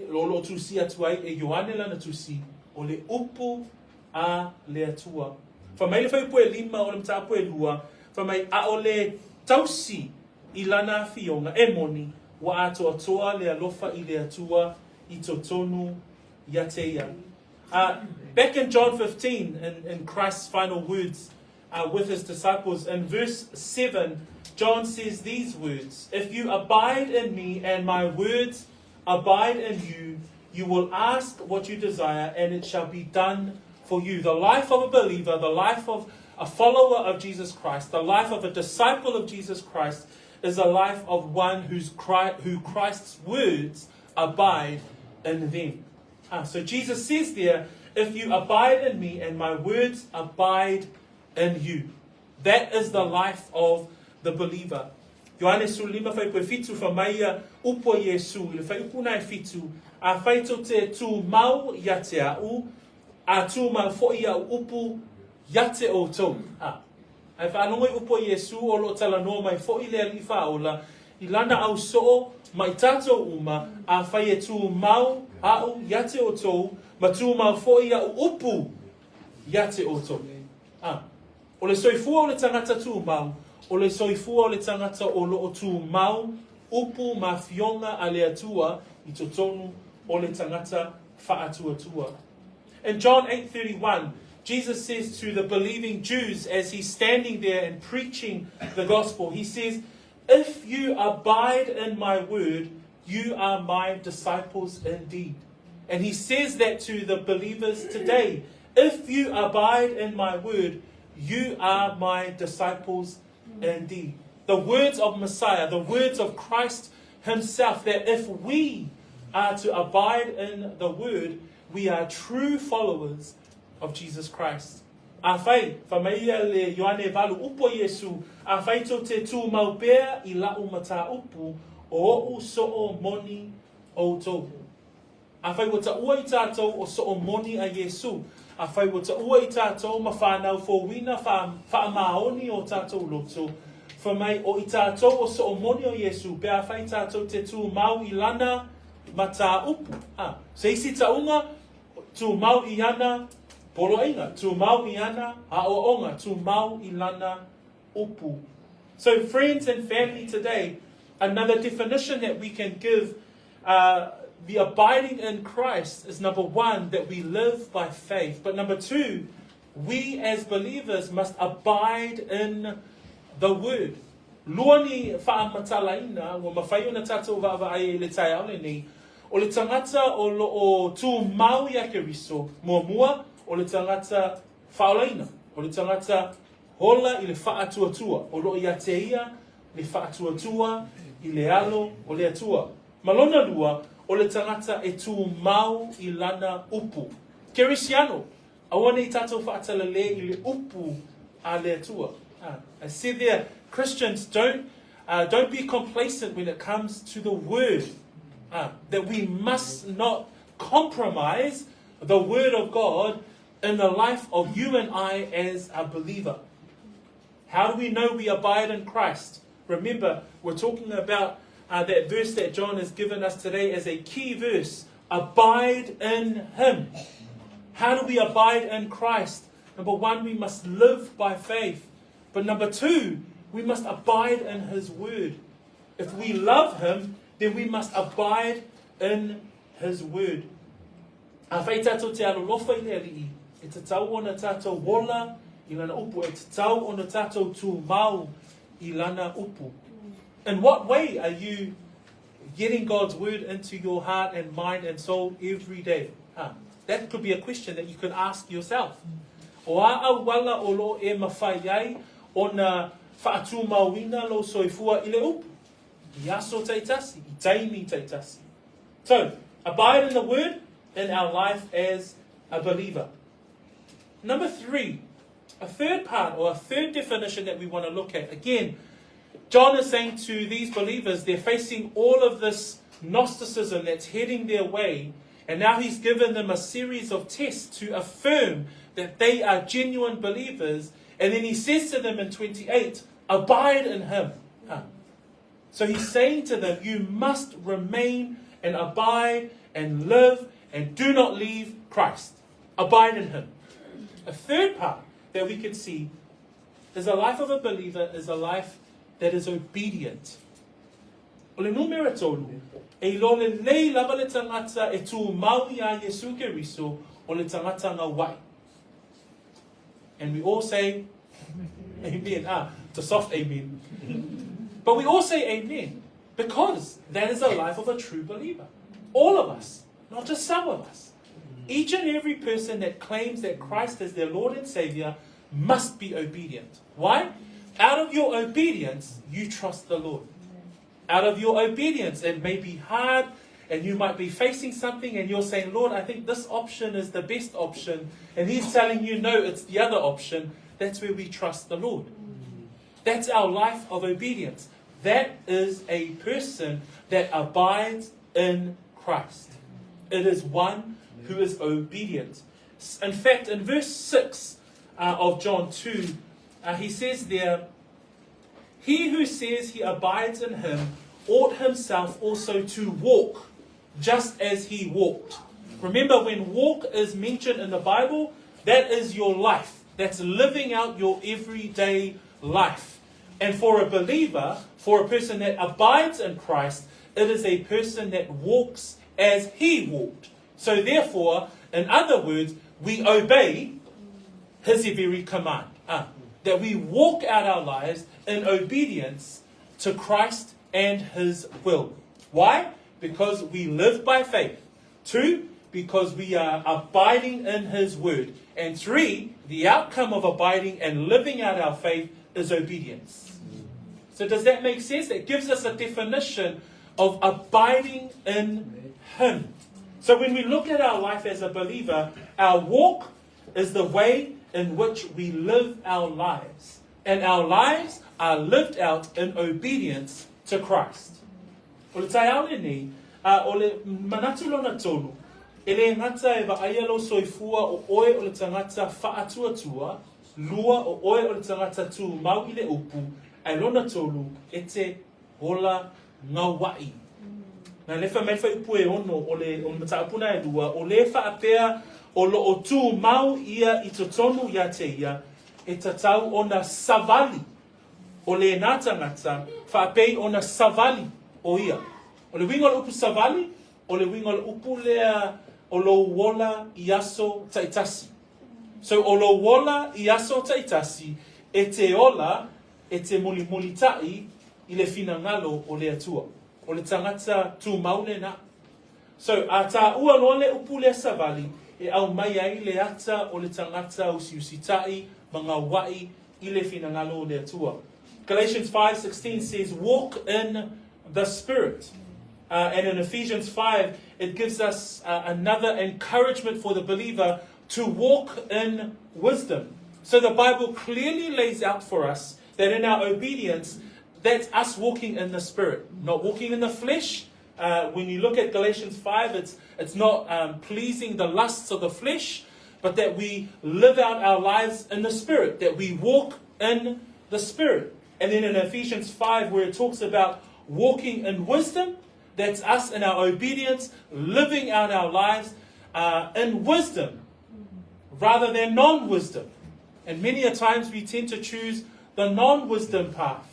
Lolo tusi atuai e Ioane lana tusi o le upu a le atua. Whamai le whai poe lima o le mta poe lua, whamai a o le tausi i lana fionga e moni wa atoa toa le alofa i le atua i totonu ia te ia. Back in John 15, in Christ's final words with his disciples, in verse 7, John says these words, If you abide in me and my words abide in you, you will ask what you desire, and it shall be done for you. The life of a believer, the life of a follower of Jesus Christ, the life of a disciple of Jesus Christ is a life of one who Christ's words abide in them. So Jesus says there, if you abide in me and my words abide in you. That is the life of the believer. Ioane sulima fai koe fitu whamaia upo Yesu, le fai upu nai fitu, a fai to te tū mau ia te au, a tū mau fo ia upu ia te o tau. Ai whaanongoi upo Yesu o lo tala noa mai fo i lea li whaola, i lana au soo mai tātou uma, a fai e tū mau au ia te o tau, ma tū mau fo ia upu ia te o tau. O le soifua o le tangata tū mau, o le soifua o le tangata o lo o tū mau, upu ma fionga a le atua i totonu o le tangata whaatua. In John 8:31, Jesus says to the believing Jews as he's standing there and preaching the gospel, he says, if you abide in my word, you are my disciples indeed. And he says that to the believers today. If you abide in my word, you are my disciples indeed. The words of Messiah, the words of Christ himself, that if we are to abide in the word, we are true followers of Jesus Christ. A whai, whamaia le Ioane walu upo Yesu, a whai to te tū maupea i lau mata upu, o o so o moni o tō. A whai wata ua I tātou o so o moni a Yesu. A whai wata ua I tātou ma whanau fōwina whaamaoni o tātou loto. Whamai o I tātou o so o moni o Yesu. Pea whai tātou te tumau I lana ma tā upu. Se isi taunga, tumau I ana, polo inga, tumau I ana, haoonga, tumau I lana upu. So friends and family today, another definition that we can give the abiding in Christ is number one, that we live by faith. But number two, we as believers must abide in the Word. Luani whaamatalaina, wa mawhai ona tātou wa'awai le tai aole ni, o le tangata o tumau I a Keriso, mua, o le tangata whaolaina, o le tangata hola I le whaatuatua, o lo I a te ia, le whaatuatua, I le alo, o le atua. Malona lua, o le tangata e tumau I lana upu. Kerisiano, awane I tātou whaatalale I le upu a le atua. I said there, Christians, don't be complacent when it comes to the Word. That we must not compromise the Word of God in the life of you and I as a believer. How do we know we abide in Christ? Remember, we're talking about that verse that John has given us today as a key verse. Abide in Him. How do we abide in Christ? Number one, we must live by faith. But number two, we must abide in His Word. If we love Him, then we must abide in His Word. Whai tātou te alolofa I le alii, e te tau ona tātou wola I lana upu, e te tau ona tātou tumau I lana upu. In what way are you getting God's Word into your heart and mind and soul every day? That could be a question that you could ask yourself. O a wala o lo e mawhai ai, ona whaatumauina lo soifua I le upu. I aso taitasi, I taimi taitasi. So, abide in the Word in our life as a believer. Number three, a third part or a third definition that we want to look at. Again, John is saying to these believers, they're facing all of this Gnosticism that's heading their way. And now he's given them a series of tests to affirm that they are genuine believers. And then he says to them in 28, abide in Him. So he's saying to them, you must remain and abide and live and do not leave Christ. Abide in Him. A third part that we can see is the life of a believer is a life that is obedient. O le numera tolu, e lo le nei lava le tangata e tu maui a Yesu Keriso o le tangata ngā wai. And we all say, amen. It's a soft amen. But we all say amen because that is the life of a true believer. All of us, not just some of us. Each and every person that claims that Christ is their Lord and Savior must be obedient. Why? Out of your obedience, you trust the Lord. Out of your obedience, it may be hard and you might be facing something and you're saying, Lord, I think this option is the best option. And He's telling you, no, it's the other option. That's where we trust the Lord. That's our life of obedience. That is a person that abides in Christ. It is one who is obedient. In fact, in verse 6 of John 2, he says there, he who says he abides in Him ought himself also to walk, just as He walked. Remember, when walk is mentioned in the Bible, that is your life. That's living out your everyday life. And for a believer, for a person that abides in Christ, it is a person that walks as He walked. So therefore, in other words, we obey His very command. That we walk out our lives in obedience to Christ and His will. Why? Because we live by faith. 2, because we are abiding in His Word. And 3, the outcome of abiding and living out our faith is obedience. So does that make sense? It gives us a definition of abiding in Him. So when we look at our life as a believer, our walk is the way in which we live our lives. And our lives are lived out in obedience to Christ. O le tai aole ni, o le manatu lona tonu, e le ngata e wa aialo soifua o oe o le tangata whaatuatua, lua o oe o le tangata tū mau i le upu, ai lona tonu e te hola ngawai. Na le wha mewha upu e ono o le mataapuna e lua, o le wha apea o lo o tū mau ia i to tonu ia te ia, e tatau o na savali, o le nātangata, wha apei o na savali o ia. O le winga o le upu savali, o le winga o le upu lea o lo wola i aso taitasi. So o lo wola i aso taitasi, e te ola, e te muli tai, i le fina ngalo o le atua. O le tangata tū maule na. So a tā ua no le upu lea savali, e au mai ai le ata o le tangata usi tai, manga wai, i le fina ngalo o le atua. Galatians 5:16 says, walk in the Spirit. And in Ephesians 5, it gives us another encouragement for the believer to walk in wisdom. So the Bible clearly lays out for us that in our obedience, that's us walking in the Spirit, not walking in the flesh. When you look at Galatians 5, it's not pleasing the lusts of the flesh, but that we live out our lives in the Spirit, that we walk in the Spirit. And then in Ephesians 5, where it talks about walking in wisdom, that's us in our obedience, living out our lives in wisdom rather than non-wisdom. And many a times we tend to choose the non-wisdom path.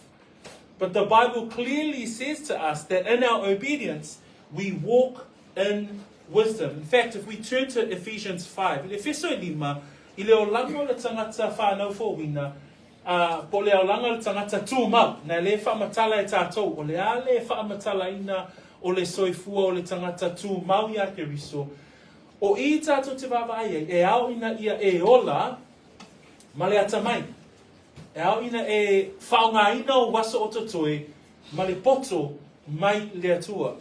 But the Bible clearly says to us that in our obedience, we walk in wisdom. In fact, if we turn to Ephesians 5, Efeso 5, I leo lango le tangata whanau fōwina, po leo lango le tangata tumau, na le whaamatala e tātou, o le ale whaamatala ina, o le soifua o le tangata tumau ia Keriso. O I tātou te wawai e au ina ia e ola, ma le atamai. E au ina e whaunga ina o waso o totoe, ma le poto mai le atua.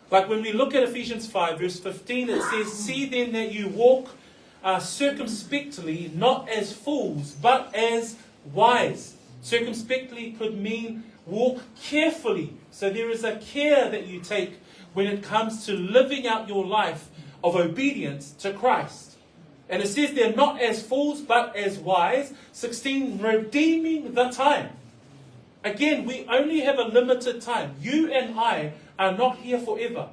Like when we look at Ephesians 5 verse 15, it says, see then that you walk circumspectly, not as fools, but as wise. Circumspectly could mean walk carefully. So there is a care that you take when it comes to living out your life of obedience to Christ. And it says they're not as fools, but as wise. 16, redeeming the time. Again, we only have a limited time. You and I are not here forever.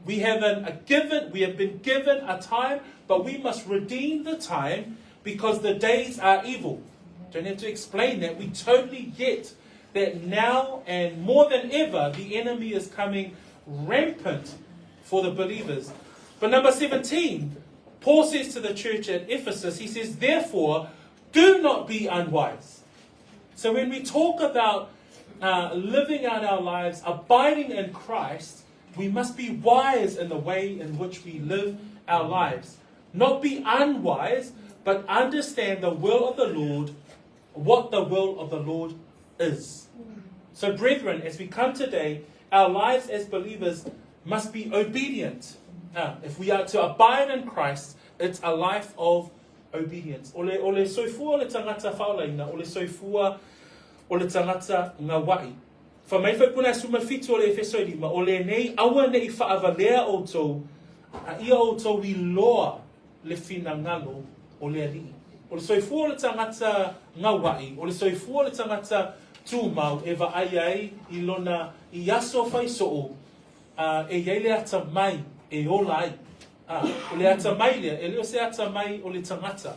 We have been given a time, but we must redeem the time because the days are evil. Don't have to explain that. We totally get that now and more than ever, the enemy is coming rampant for the believers. But number 17, Paul says to the church at Ephesus, he says, therefore, do not be unwise. So when we talk about living out our lives, abiding in Christ, we must be wise in the way in which we live our lives. Not be unwise, but understand the will of the Lord, what the will of the Lord is. So brethren, as we come today, our lives as believers must be obedient. If we are to abide in Christ, it's a life of obedience. O le soifua o le tangata whaolaina, o le soifua o le tangata ngawai. Fa mai whai puna suma fitu o le Efeso 5, o le nei aua nei whaavalea o tau, a ia o tau I loa le fina ngalo o le ali. O le soifua o le tangata ngawai, o le soifua o le tangata tūmau, e wa ai I lona I aso whai soo, e iei le ata mai, e ola ai. O le ata mai lea, e leo se ata mai o le tangata.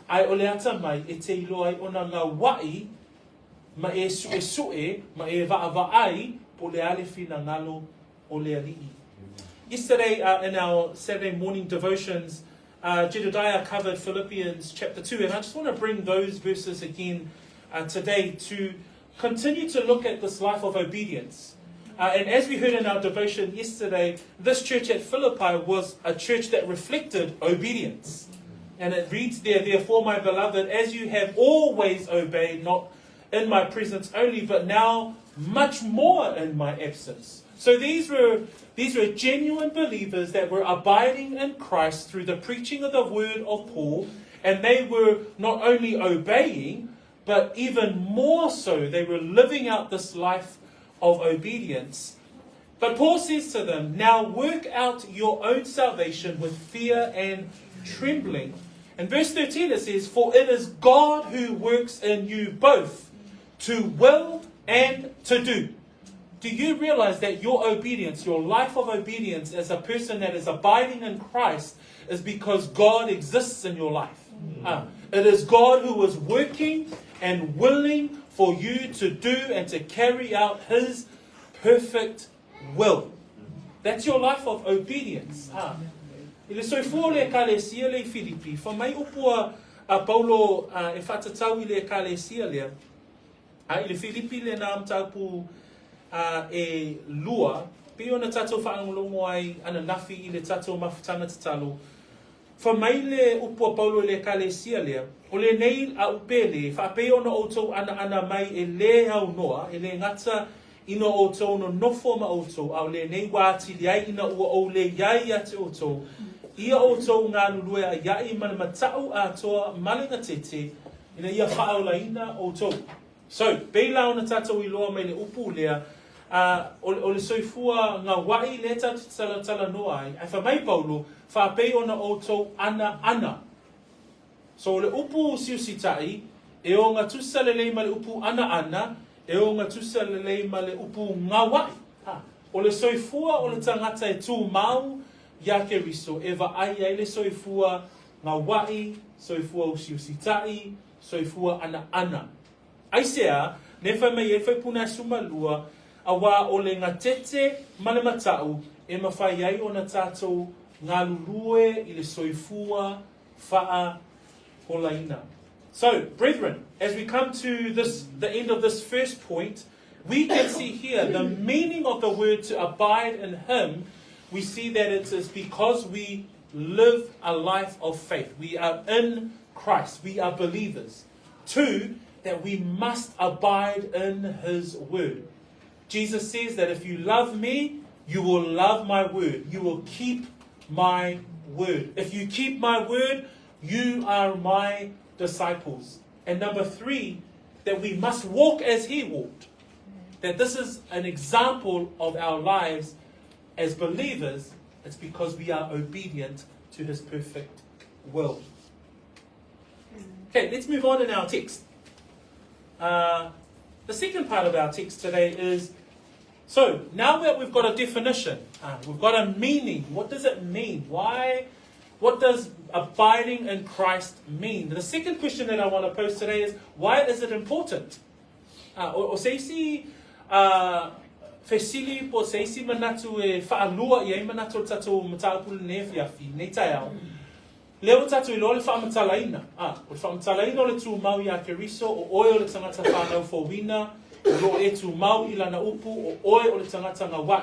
Ai o le ata mai, e te ilo ai ona ngā wai, ma e sue, ma e vaai, po le ale fina ngalo o le alii. Yesterday, in our Saturday morning devotions, Jedediah covered Philippians chapter 2, and I just want to bring those verses again today to continue to look at this life of obedience. And as we heard in our devotion yesterday, this church at Philippi was a church that reflected obedience. And it reads there, therefore, my beloved, as you have always obeyed, not in my presence only, but now much more in my absence. So these were genuine believers that were abiding in Christ through the preaching of the word of Paul, and they were not only obeying, but even more so, they were living out this life of obedience But Paul says to them, now work out your own salvation with fear and trembling. In verse 13 it says, for it is God who works in you both to will and to do. Do you realize that your obedience, your life of obedience as a person that is abiding in Christ is because God exists in your life? It is God who is working and willing for you to do and to carry out His perfect will. That's your life of obedience. Ile soifua le ekalesia le Filipi. Fa mai upua Paulo e whatatau i le ekalesia lea. Ile Filipi le nā mtaupu e lua. Pe ona tatou whaangolongo ai ana nafi i le tatou mawhitanga tatalo. Fa mai le upua Paulo le ekalesia lea. O le nei a upele. Fa pe ona outou ana mai e le hau noa. E le ngata ina outou no nofo ma outou. Au le nei wāti li ai ina ua o le iai ate outou. Ia outou ngā lulue a iai mana matau a toa malinga tete. Ina ia whaau ina outou. So, beila ona tatou I loa mai le upu lea. O le soifua ngā wai le tatu tala noa ai. Ai whamai Paulo, whapei ona outou ana. So le upu siusitai, e o ngā tusa lelei ma le upu ana, e o ngā tusa lelei ma le upu ngā wai. O le soifua o le tangata e tumau ya Keriso, e wa ai le soifua ngā wai, soifua o siusitai, soifua ana. Ai sea, ne whamai e whaipuna suma lua, a wā o le ngā tete ma le matau, e mawhai ai o na tātou ngā lulue I le soifua whaa holaina. So, brethren, as we come to the end of this first point, we can see here the meaning of the word to abide in Him. We see that it is because we live a life of faith. We are in Christ. We are believers. 2, that we must abide in His word. Jesus says that if you love me, you will love my word. You will keep my word. If you keep my word, you are my disciples. And number 3, that we must walk as He walked. That this is an example of our lives as believers. It's because we are obedient to His perfect will. Okay, let's move on in our text. The second part of our text today is, so now that we've got a definition, we've got a meaning. What does it mean? What does abiding in Christ mean? The second question that I want to pose today is, why is it important? O seisi fesili po seisi manatu e whaalua I ai manatu tatou matapulu ne fiafi, ne taiao. Leo tatou I lo le whaamatalaina. O le whaamatalaina o le tumau I a Keriso, o oe o le tangata whanau fōwina, o lo e tumau I lana upu, o oe o le tangata ngā wai.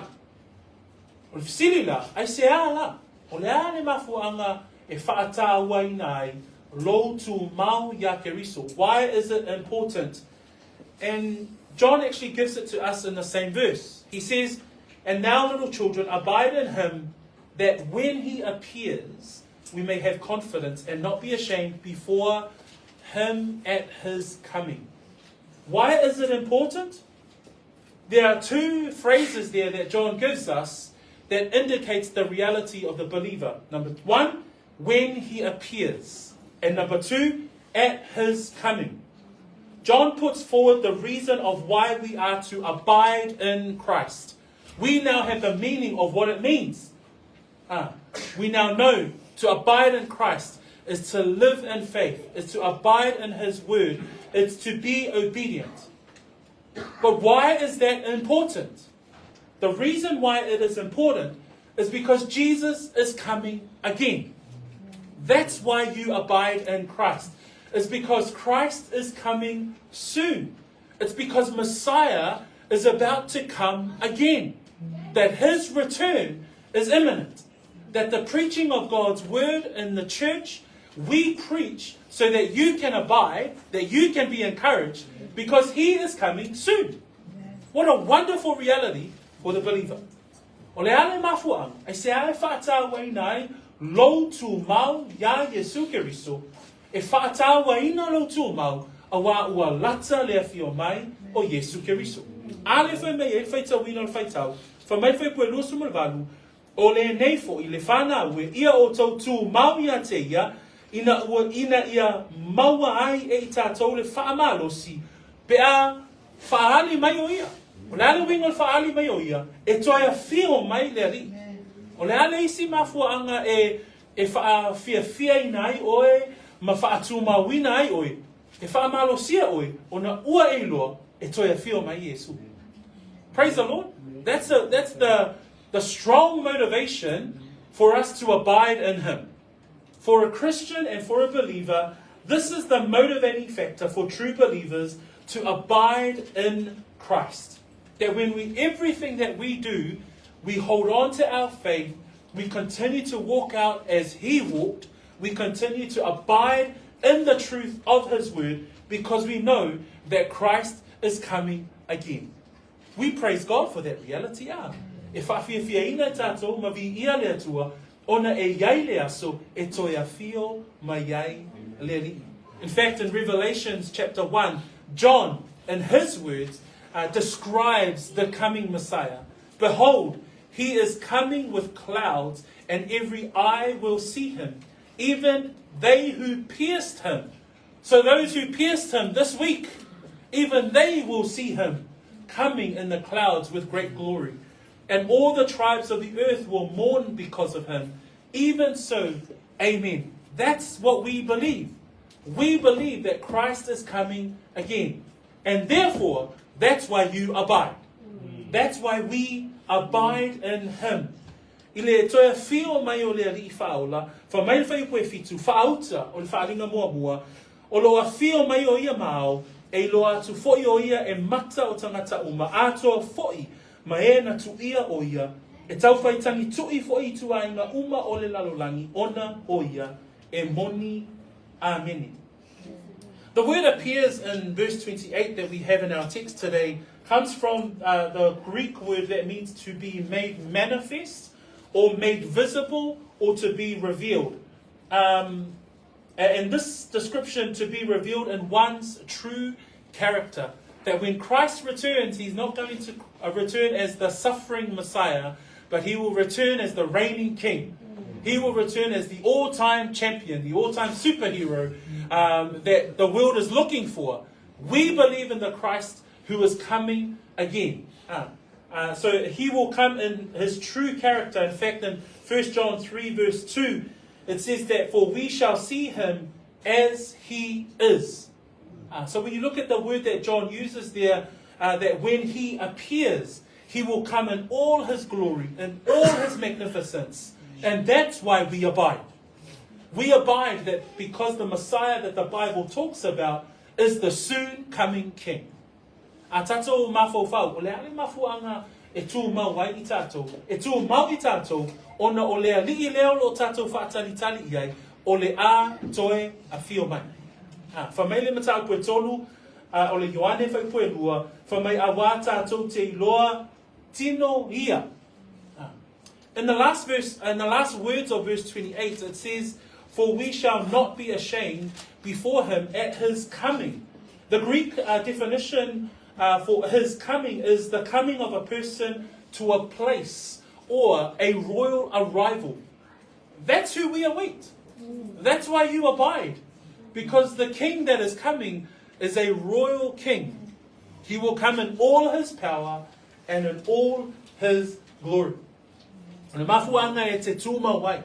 O le fesili la, ai se la. O le ale mafuanga e whaata wai nai, lo tumau I a Keriso. Why is it important? And John actually gives it to us in the same verse. He says, and now little children, abide in Him, that when He appears, we may have confidence and not be ashamed before Him at His coming. Why is it important? There are 2 phrases there that John gives us that indicates the reality of the believer. Number 1, when He appears. And number 2, at His coming. John puts forward the reason of why we are to abide in Christ. We now have the meaning of what it means. We now know to abide in Christ is to live in faith, is to abide in His word, it's to be obedient. But why is that important? The reason why it is important is because Jesus is coming again. That's why you abide in Christ. It's because Christ is coming soon. It's because Messiah is about to come again. That His return is imminent. That the preaching of God's word in the church, we preach so that you can abide, that you can be encouraged, because He is coming soon. What a wonderful reality for the believer. O le ale mafuang, ai se ale whaata wainai, lo tumau ya Yesu Keriso, e whaata waina lo tumau, a wā ua lata le fio mai o Yesu Keriso. Ale whai mei e whaitau ina le whaitau, Whamai whai pue lua sumavalu, o le nei fo i le whana ue, ia o tau tū mau ia te ia, ina ia maua ai e i tātou le whaamalosi, pe a whaali mai o ia. O le ale wingo le whaali mai o ia, e toia whio mai le ri. O le ale isi mafua anga e fia ina ai oe, ma whaatuma wina ai oe, e whaamalosia oe, o na ua e loa, e toia whio mai Yesu. Praise the Lord. That's the strong motivation for us to abide in Him. For a Christian and for a believer, this is the motivating factor for true believers to abide in Christ. That when everything that we do, we hold on to our faith, we continue to walk out as He walked, we continue to abide in the truth of His word, because we know that Christ is coming again. We praise God for that reality. E whawhiawhia ina tātou, ma vi ia lea tua, ona e iai lea so, e toia whio mai iai lea li. In fact, in Revelations chapter 1, John, in his words, describes the coming Messiah. Behold, He is coming with clouds, and every eye will see Him, even they who pierced Him. So those who pierced Him this week, even they will see Him coming in the clouds with great glory. And all the tribes of the earth will mourn because of Him. Even so, amen. That's what we believe. We believe that Christ is coming again. And therefore, that's why you abide. That's why we abide in Him. I le toia whio mai o le ali whaola, wha mai whai poe fitu, whaauta o le whaalinga mua mua, o loa whio mai o ia mao, e loa atu foi o ia e mata o tangata uma, atoa foi, ma e na tu ia o ia, e tau whaitangi tui foi tu ainga uma o le lalolangi, ona o ia, e moni ameni. The word appears in verse 28 that we have in our text today, comes from the Greek word that means to be made manifest, or made visible, or to be revealed. And this description, to be revealed in one's true character. That when Christ returns, He's not going to return as the suffering Messiah, but He will return as the reigning King. He will return as the all-time champion, the all-time superhero that the world is looking for. We believe in the Christ who is coming again. So He will come in His true character. In fact, in 1 John 3 verse 2, it says that, for we shall see Him as He is. So when you look at the word that John uses there, that when He appears, He will come in all His glory, in all His magnificence. And that's why we abide. We abide that because the Messiah that the Bible talks about is the soon coming King. A tātou mawhauwhau, o le ale mafuanga e tū mau wai I tātou, e tū mau I tātou, ona o lea li leo lo tātou whaatalitali iai, o le a toe a whio mai. Whamai le matau pue tolu, o le Ioane whai pue lua, whamai a wā tātou te iloa tino ia. In the last words of verse 28, it says, for we shall not be ashamed before Him at His coming. The Greek definition for His coming is the coming of a person to a place or a royal arrival. That's who we await. That's why you abide. Because the King that is coming is a royal King. He will come in all His power and in all His glory. And the mafuanga e te tūmau wai.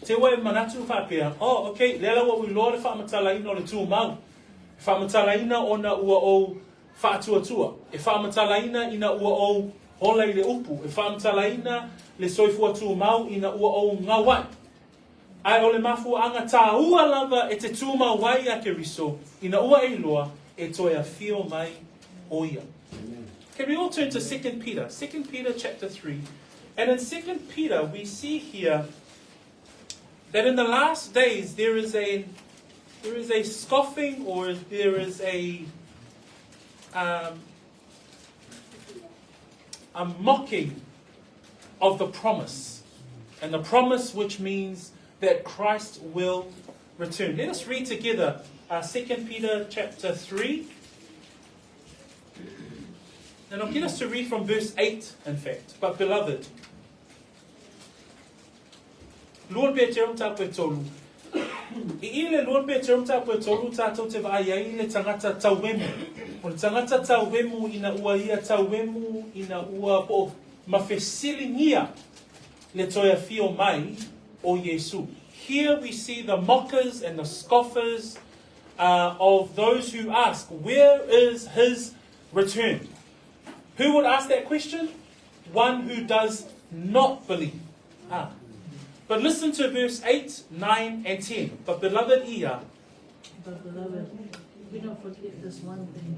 Te wai manatu whapea. Oh, okay, lela wa ui lore whamatalaina o le tūmau. Whamatalaina o na ua o whaatuatua. E whamatalaina ina ua o holei le upu. E whamatalaina le soifua tūmau ina ua o ngā wai. Ai o le mafuanga tā ua lava e te tūmau wai a Keriso. Ina ua e loa e toia whio mai o ia. Can we all turn to 2 Peter? 2 Peter chapter 3. And in 2 Peter, we see here that in the last days there is a scoffing, or there is a mocking of the promise, and the promise which means that Christ will return. Let us read together 2 Peter chapter 3. And I'll get us to read from verse 8, in fact. But beloved, Lord be te ta koe tolu. I ile Lord be te ta koe tolu tātou te vaai le tangata tauwemu. O le tangata tauwemu ina ua ia tauwemu ina ua po mawhesilingia le toia fio mai o Yesu. Here we see the mockers and the scoffers of those who ask, where is his return? Who would ask that question? One who does not believe. But listen to verse 8, 9, and 10. But beloved, But beloved, we don't forget this one thing,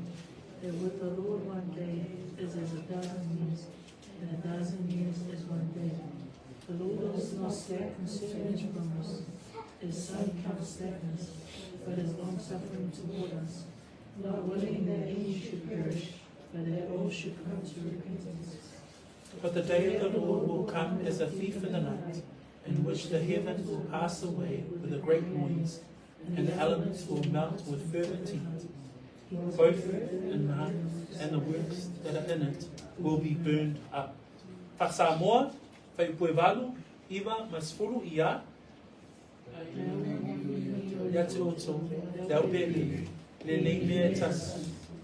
that with the Lord one day is as 1,000 years, and 1,000 years is one day. The Lord is not slack concerning his promise, his son counts slackness, but is long suffering toward us, not willing that any should perish, but that all should come to repentance. But the day of the Lord will come as a thief in the night, in which the heavens will pass away with a great noise, and the elements will melt with fervent heat. Both in man and the works that are in it will be burned up. Fa Samoa, fa ipuevalu, iwa masfuru ia, ya te oto, ya upele, le nei mea tasi,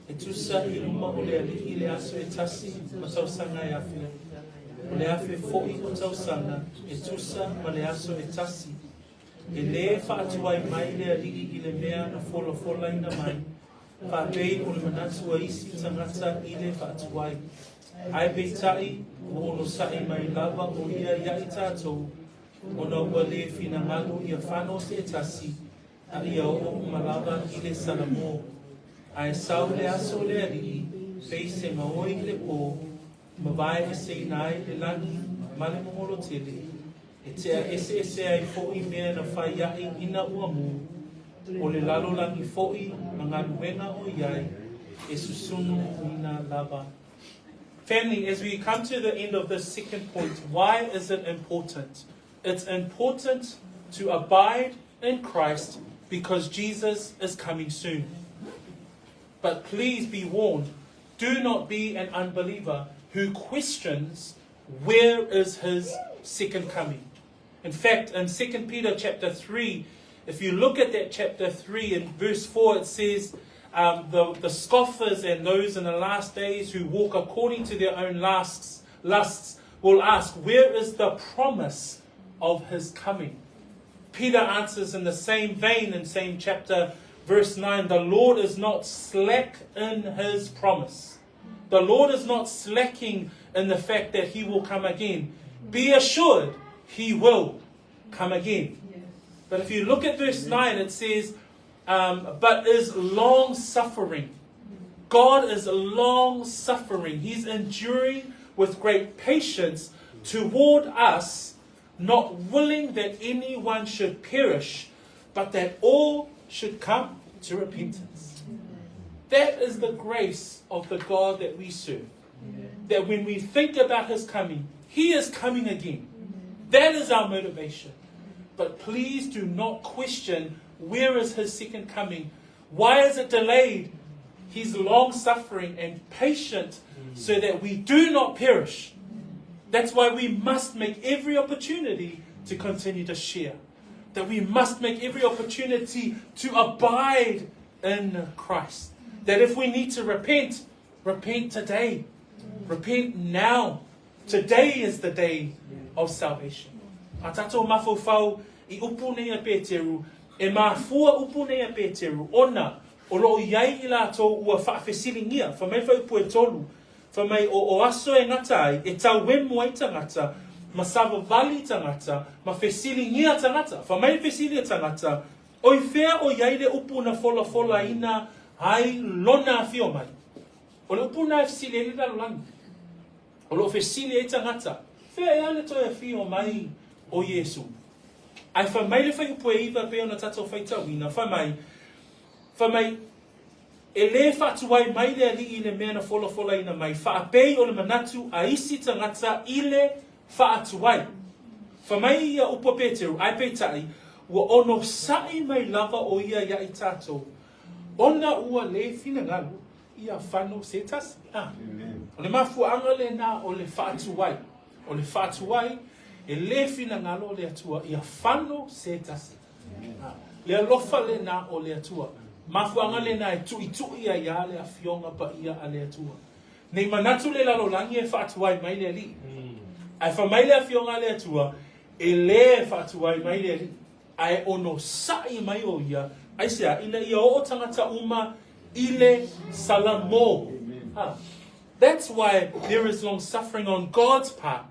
e tusa I luma o le ali I le aso e tasi, masausanga e awhia. O le awhi fo'i o tausanga, e tusa ma le aso e tasi. E le whaatuai mai le ali I le mea na fola ina mai. Whapei o le manatu a isi tangata I le whaatuai. Ai peitai, o ono sai mai lava o ia iai tātou. O na ua le whina ngalo I a whano se e tasi, a ia o malava I le sanamo. Ai sau le aso le ali, pei se maoi le po, mawai e se nai le langi, male mongolo tele, e tea ese ai fo'i mea na whai iai ina ua mu, o le lalo langi fo'i, mga nuenga o iai, e susunu ina lava. Family, as we come to the end of this second point, why is it important? It's important to abide in Christ because Jesus is coming soon. But please be warned, do not be an unbeliever who questions where is his second coming. In fact, in 2 Peter chapter 3, if you look at that chapter 3 in verse 4, it says, the scoffers and those in the last days who walk according to their own lusts will ask, where is the promise of his coming? Peter answers in the same vein in same chapter, verse 9, the Lord is not slack in his promise. The Lord is not slacking in the fact that he will come again. Be assured he will come again. But if you look at verse 9, it says, but is long suffering. God is long suffering. He's enduring with great patience toward us, not willing that anyone should perish, but that all should come to repentance. That is the grace of the God that we serve. That when we think about his coming, he is coming again. That is our motivation. But please do not question where is his second coming. Why is it delayed? He's long suffering and patient so that we do not perish. That's why we must make every opportunity to continue to share. That we must make every opportunity to abide in Christ. That if we need to repent, repent today. Repent now. Today is the day of salvation. A tatou mawhauwhau I upu nei a Peteru, e mafua upu nei a Peteru, ona, o loo iai I lātou ua whaafesilingia, whamai whaupu e tolu, whamai o aso e ngatai, e tau wemu ai tangata, ma savavali tangata, ma fesilingia tangata, whamai fesilia tangata, oi whea o iai le upu na fola ina, ai lona a whio mai. O le upu na fesili e lalo langi. O lo fesili e tangata, whea e ane toi a whio mai o Yesu. Ai whamai le whaiupu e iwa pe ona tatou whaitawina, whamai e le whaatuai mai le ali I le mea na fola ina mai, whaapei o le manatu a isi tangata I le whaatuai. Whamai ia upo Peteru, ai peitai, ua ono sai mai lava o ia ia I tātou. Ona ua le whina ngalu, ia whano setas. O le mafuanga le na o le whaatuai. O le whaatuai, e le fina ngalo o le atua, ia whano setas. Le alofa le na o le atua. Mafuanga le na e tui ia ia le awhionga pa ia a le atua. Nei manatu le lalolangi e whaatuai mai le li. Ai whamaile a whionga le atua, e le whaatuai mai le li. Ai ono sai mai o ia, ai sea, ina ia o tangata uma, ile salamo. That's why there is long suffering on God's part.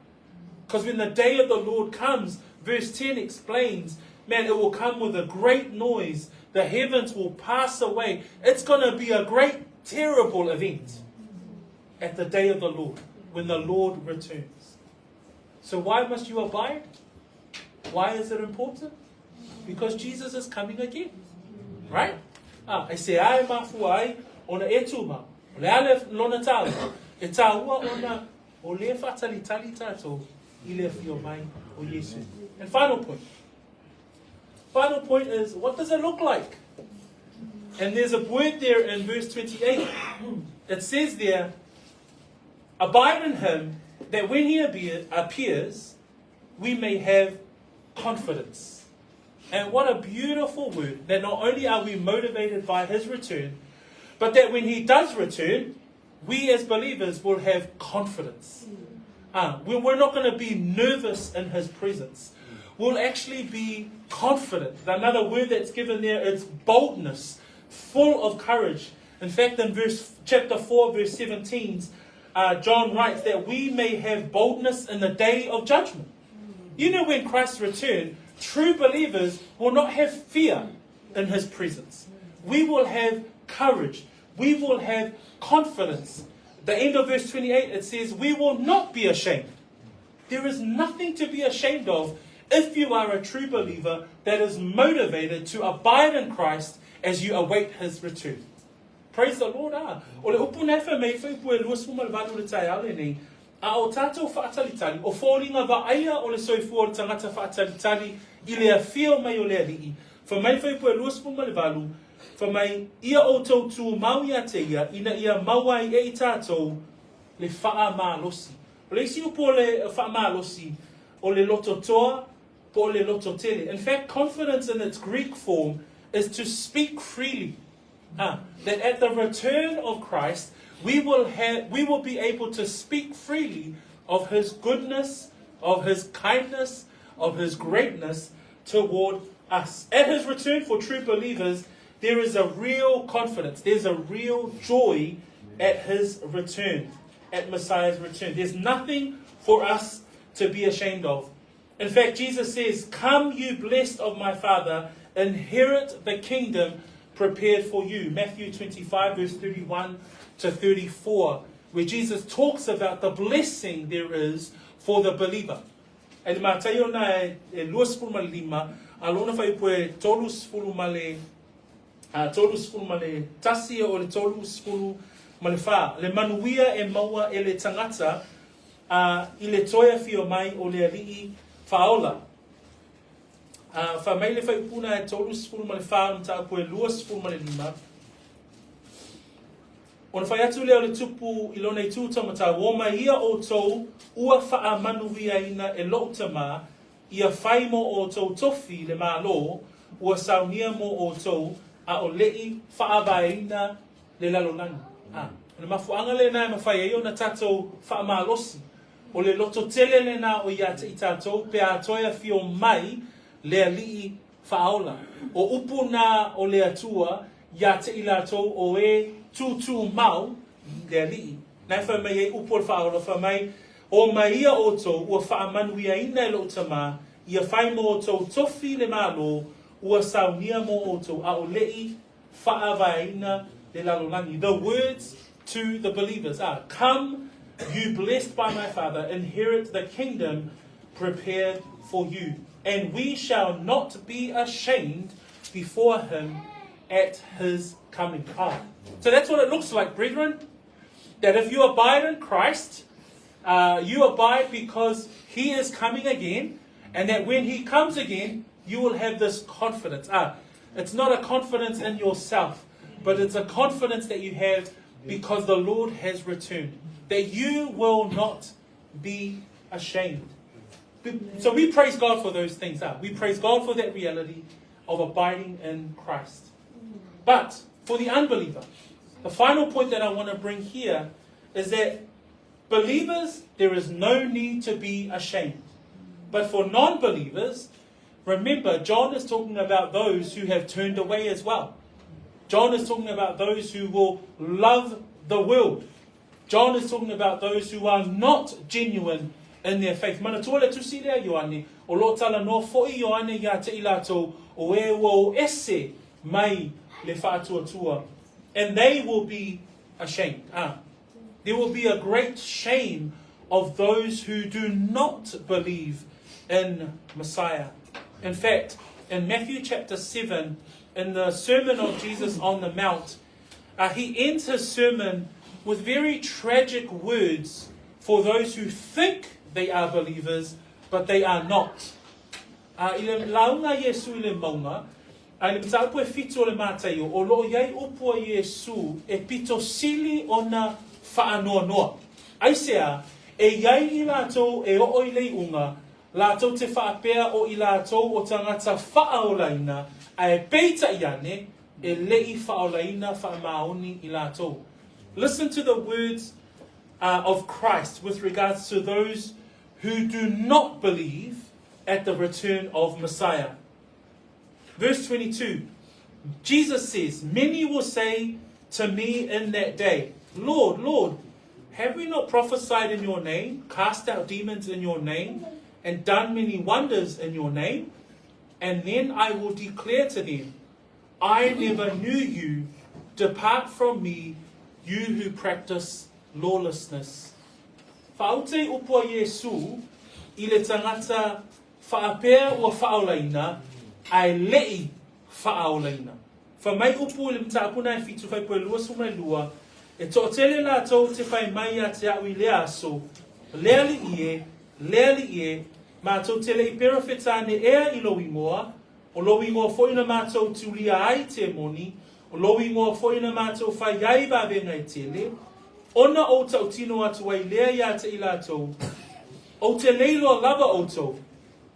Because when the day of the Lord comes, verse 10 explains, man, it will come with a great noise. The heavens will pass away. It's going to be a great, terrible event at the day of the Lord, when the Lord returns. So why must you abide? Why is it important? Because Jesus is coming again. Right? I say, ai mafu ai, ona etuma. Le ale lona tala. E taua ona, o le fatali tali tato, ile fio mai o Yesu. And final point. Final point is, what does it look like? And there's a word there in verse 28. It says there, abide in him, that when he appears, we may have confidence. And what a beautiful word, that not only are we motivated by his return, but that when he does return, we as believers will have confidence. We're not going to be nervous in his presence. We'll actually be confident. Another word that's given there is boldness, full of courage. In fact, in chapter 4, verse 17, John writes that we may have boldness in the day of judgment. You know, when Christ returned, true believers will not have fear in his presence. We will have courage. We will have confidence. The end of verse 28, it says, we will not be ashamed. There is nothing to be ashamed of if you are a true believer that is motivated to abide in Christ as you await his return. Praise the Lord. O le upu nefa mei whai pue luas puma le valu le tai ale nei. A o tātou whaatalitali, o fōringa wa aia o le soifua le tangata whaatalitali I le awhio mai o le alii. Wha mai whai pue luas puma le valu, wha mai ia o tau tū mau ia te ina ia mawai e I tātou le wha maa losi. O le isi upu o le wha maa losi, o le loto toa, po le loto tele. In fact, confidence in its Greek form is to speak freely. That at the return of Christ, we will be able to speak freely of his goodness, of his kindness, of his greatness toward us. At his return for true believers, there is a real confidence. There's a real joy at his return, at Messiah's return. There's nothing for us to be ashamed of. In fact, Jesus says, come you blessed of my Father, inherit the kingdom prepared for you. Matthew 25, verse 31 to 34, where Jesus talks about the blessing there is for the believer. And Mateo na luas pulma lima, alona fai pue tolus pulu male tasi o le tolus pulu male fa. Le manuia e maua e le tangata I le toia fio mai o le alii faola. Fa mai le fai puna e tolus pulu male fa mta pue luas pulu male lima. Ona whai atu leo le tupu I lona I tūtamata, woma ia o tau ua wha manuia ina e lo tama, ia whai mo o tau tofi le mālo, ua saunia mo o tau a o lei wha vaina le lalonani. Ona mafuanga le nai mawhai e o na tātou wha mālosi, o le loto tele le na o ia te I tātou, pe a toia fio mai le alii whaola. O upu na o le atua, ia te I lātou o e tumau le alii. Nai wha mai e upo le whaola, wha mai o mai ia o tau, ua wha manuia ina e lo tama, ia whai mo o tau tofi le malo, ua saunia mo o tau, a o lei wha vaina le lalolani. The words to the believers are, come, you blessed by my Father, inherit the kingdom prepared for you. And we shall not be ashamed before him at his coming. So that's what it looks like, brethren. That if you abide in Christ, you abide because he is coming again. And that when he comes again, you will have this confidence. It's not a confidence in yourself, but it's a confidence that you have because the Lord has returned. That you will not be ashamed. So we praise God for those things. We praise God for that reality of abiding in Christ. But for the unbeliever, the final point that I want to bring here is that believers, there is no need to be ashamed. But for non-believers, remember, John is talking about those who have turned away as well. John is talking about those who will love the world. John is talking about those who are not genuine in their faith. Mana tua le tusi lea Ioane, o lo tala no fo'i Ioane ia te ilato o e wo ese mai le whātua. And they will be ashamed. There will be a great shame of those who do not believe in Messiah. In fact, in Matthew chapter 7, in the sermon of Jesus on the Mount, he ends his sermon with very tragic words for those who think they are believers, but they are not. Ile launga Yesu ile maunga, ile mtaupu e fito le mātaio, o lo iai upua Yesu e pito sili ona whaanoa noa. Aisea, e iai i lātou e o i lei unga, lātou te whaapea o i lātou o tangata whaolaina, a e peita iane, e lei whaolaina whaamaoni i lātou. Listen to the words of Christ with regards to those who do not believe at the return of Messiah. Verse 22, Jesus says, many will say to me in that day, Lord, Lord, have we not prophesied in your name, cast out demons in your name, and done many wonders in your name? And then I will declare to them, I never knew you. Depart from me, you who practice lawlessness. Whaute upua Yesu, i le tangata whaapea ua whaolaina, ai lei whaolaina. Whamai upu le mtaapuna e fitu whai poe lua sumai lua, e to tele la tau te whai mai a te au i lea aso, leali ie, mātou tele i pera whetane ea i lowi ngoa, o lowi ngoa whoina mātou tulia ai te moni, o lowi ngoa whoina mātou whai ai babenga i tele, ona o tau tino atu ai lea ia te i lātou, o te leilo lava o tau,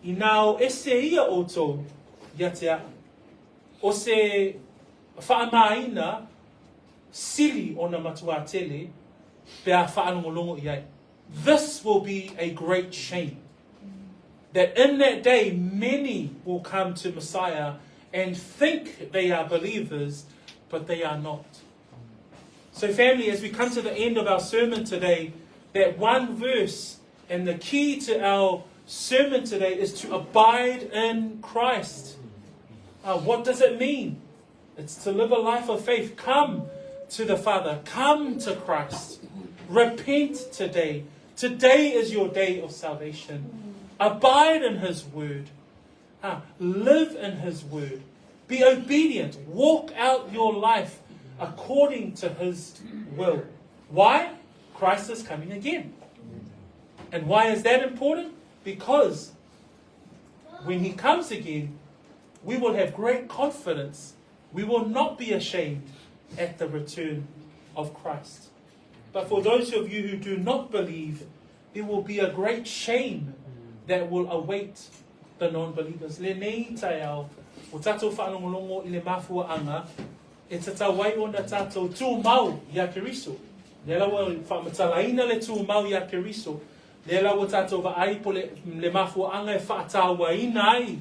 i nao ese ia o tau, ia te a. O se whaamaina, sili ona matua tele, pea whaanongolongo i ai. This will be a great shame. That in that day, many will come to Messiah and think they are believers, but they are not. So family, as we come to the end of our sermon today, that one verse and the key to our sermon today is to abide in Christ. What does it mean? It's to live a life of faith. Come to the Father. Come to Christ. Repent today. Today is your day of salvation. Abide in His Word. Live in His Word. Be obedient. Walk out your life according to His will. Why? Christ is coming again. And why is that important? Because when He comes again, we will have great confidence. We will not be ashamed at the return of Christ. But for those of you who do not believe, there will be a great shame that will await the non-believers. Le nei tai au, o tātou whaanongolongo i le mafua anga, e tatawai o na tātou tumau ia Keriso. Le lawa whamatalaina le tumau ia Keriso. Le lawa tātou wa ai po le mafua anga e whaatawaina ai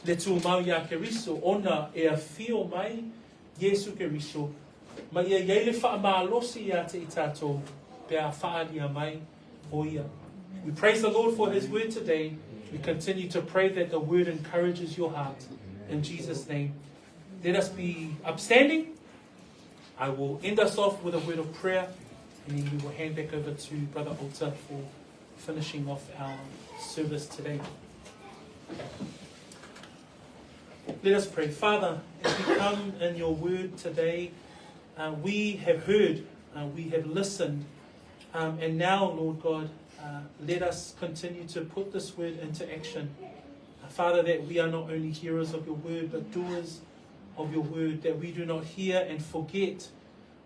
le tumau ia Keriso. Ona e a fio mai Yesu Keriso. Ma ia iei le whaamalosi ia te i tātou pea whaalia mai o ia. We praise the Lord for His word today. We continue to pray that the word encourages your heart. In Jesus' name. Let us be upstanding. I will end us off with a word of prayer, and then we will hand back over to Brother Ota for finishing off our service today. Let us pray. Father, as we come in your word today, we have heard, we have listened, and now, Lord God, let us continue to put this word into action. Father, that we are not only hearers of your word, but doers of your word, that we do not hear and forget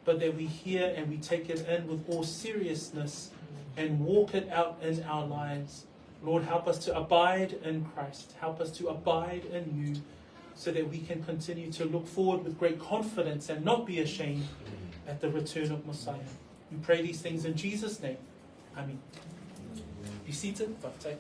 but that we hear and we take it in with all seriousness and walk it out in our lives. Lord, help us to abide in Christ. Help us to abide in you so that we can continue to look forward with great confidence and not be ashamed at the return of Messiah. We pray these things in Jesus' name. Amen. Be seated. But take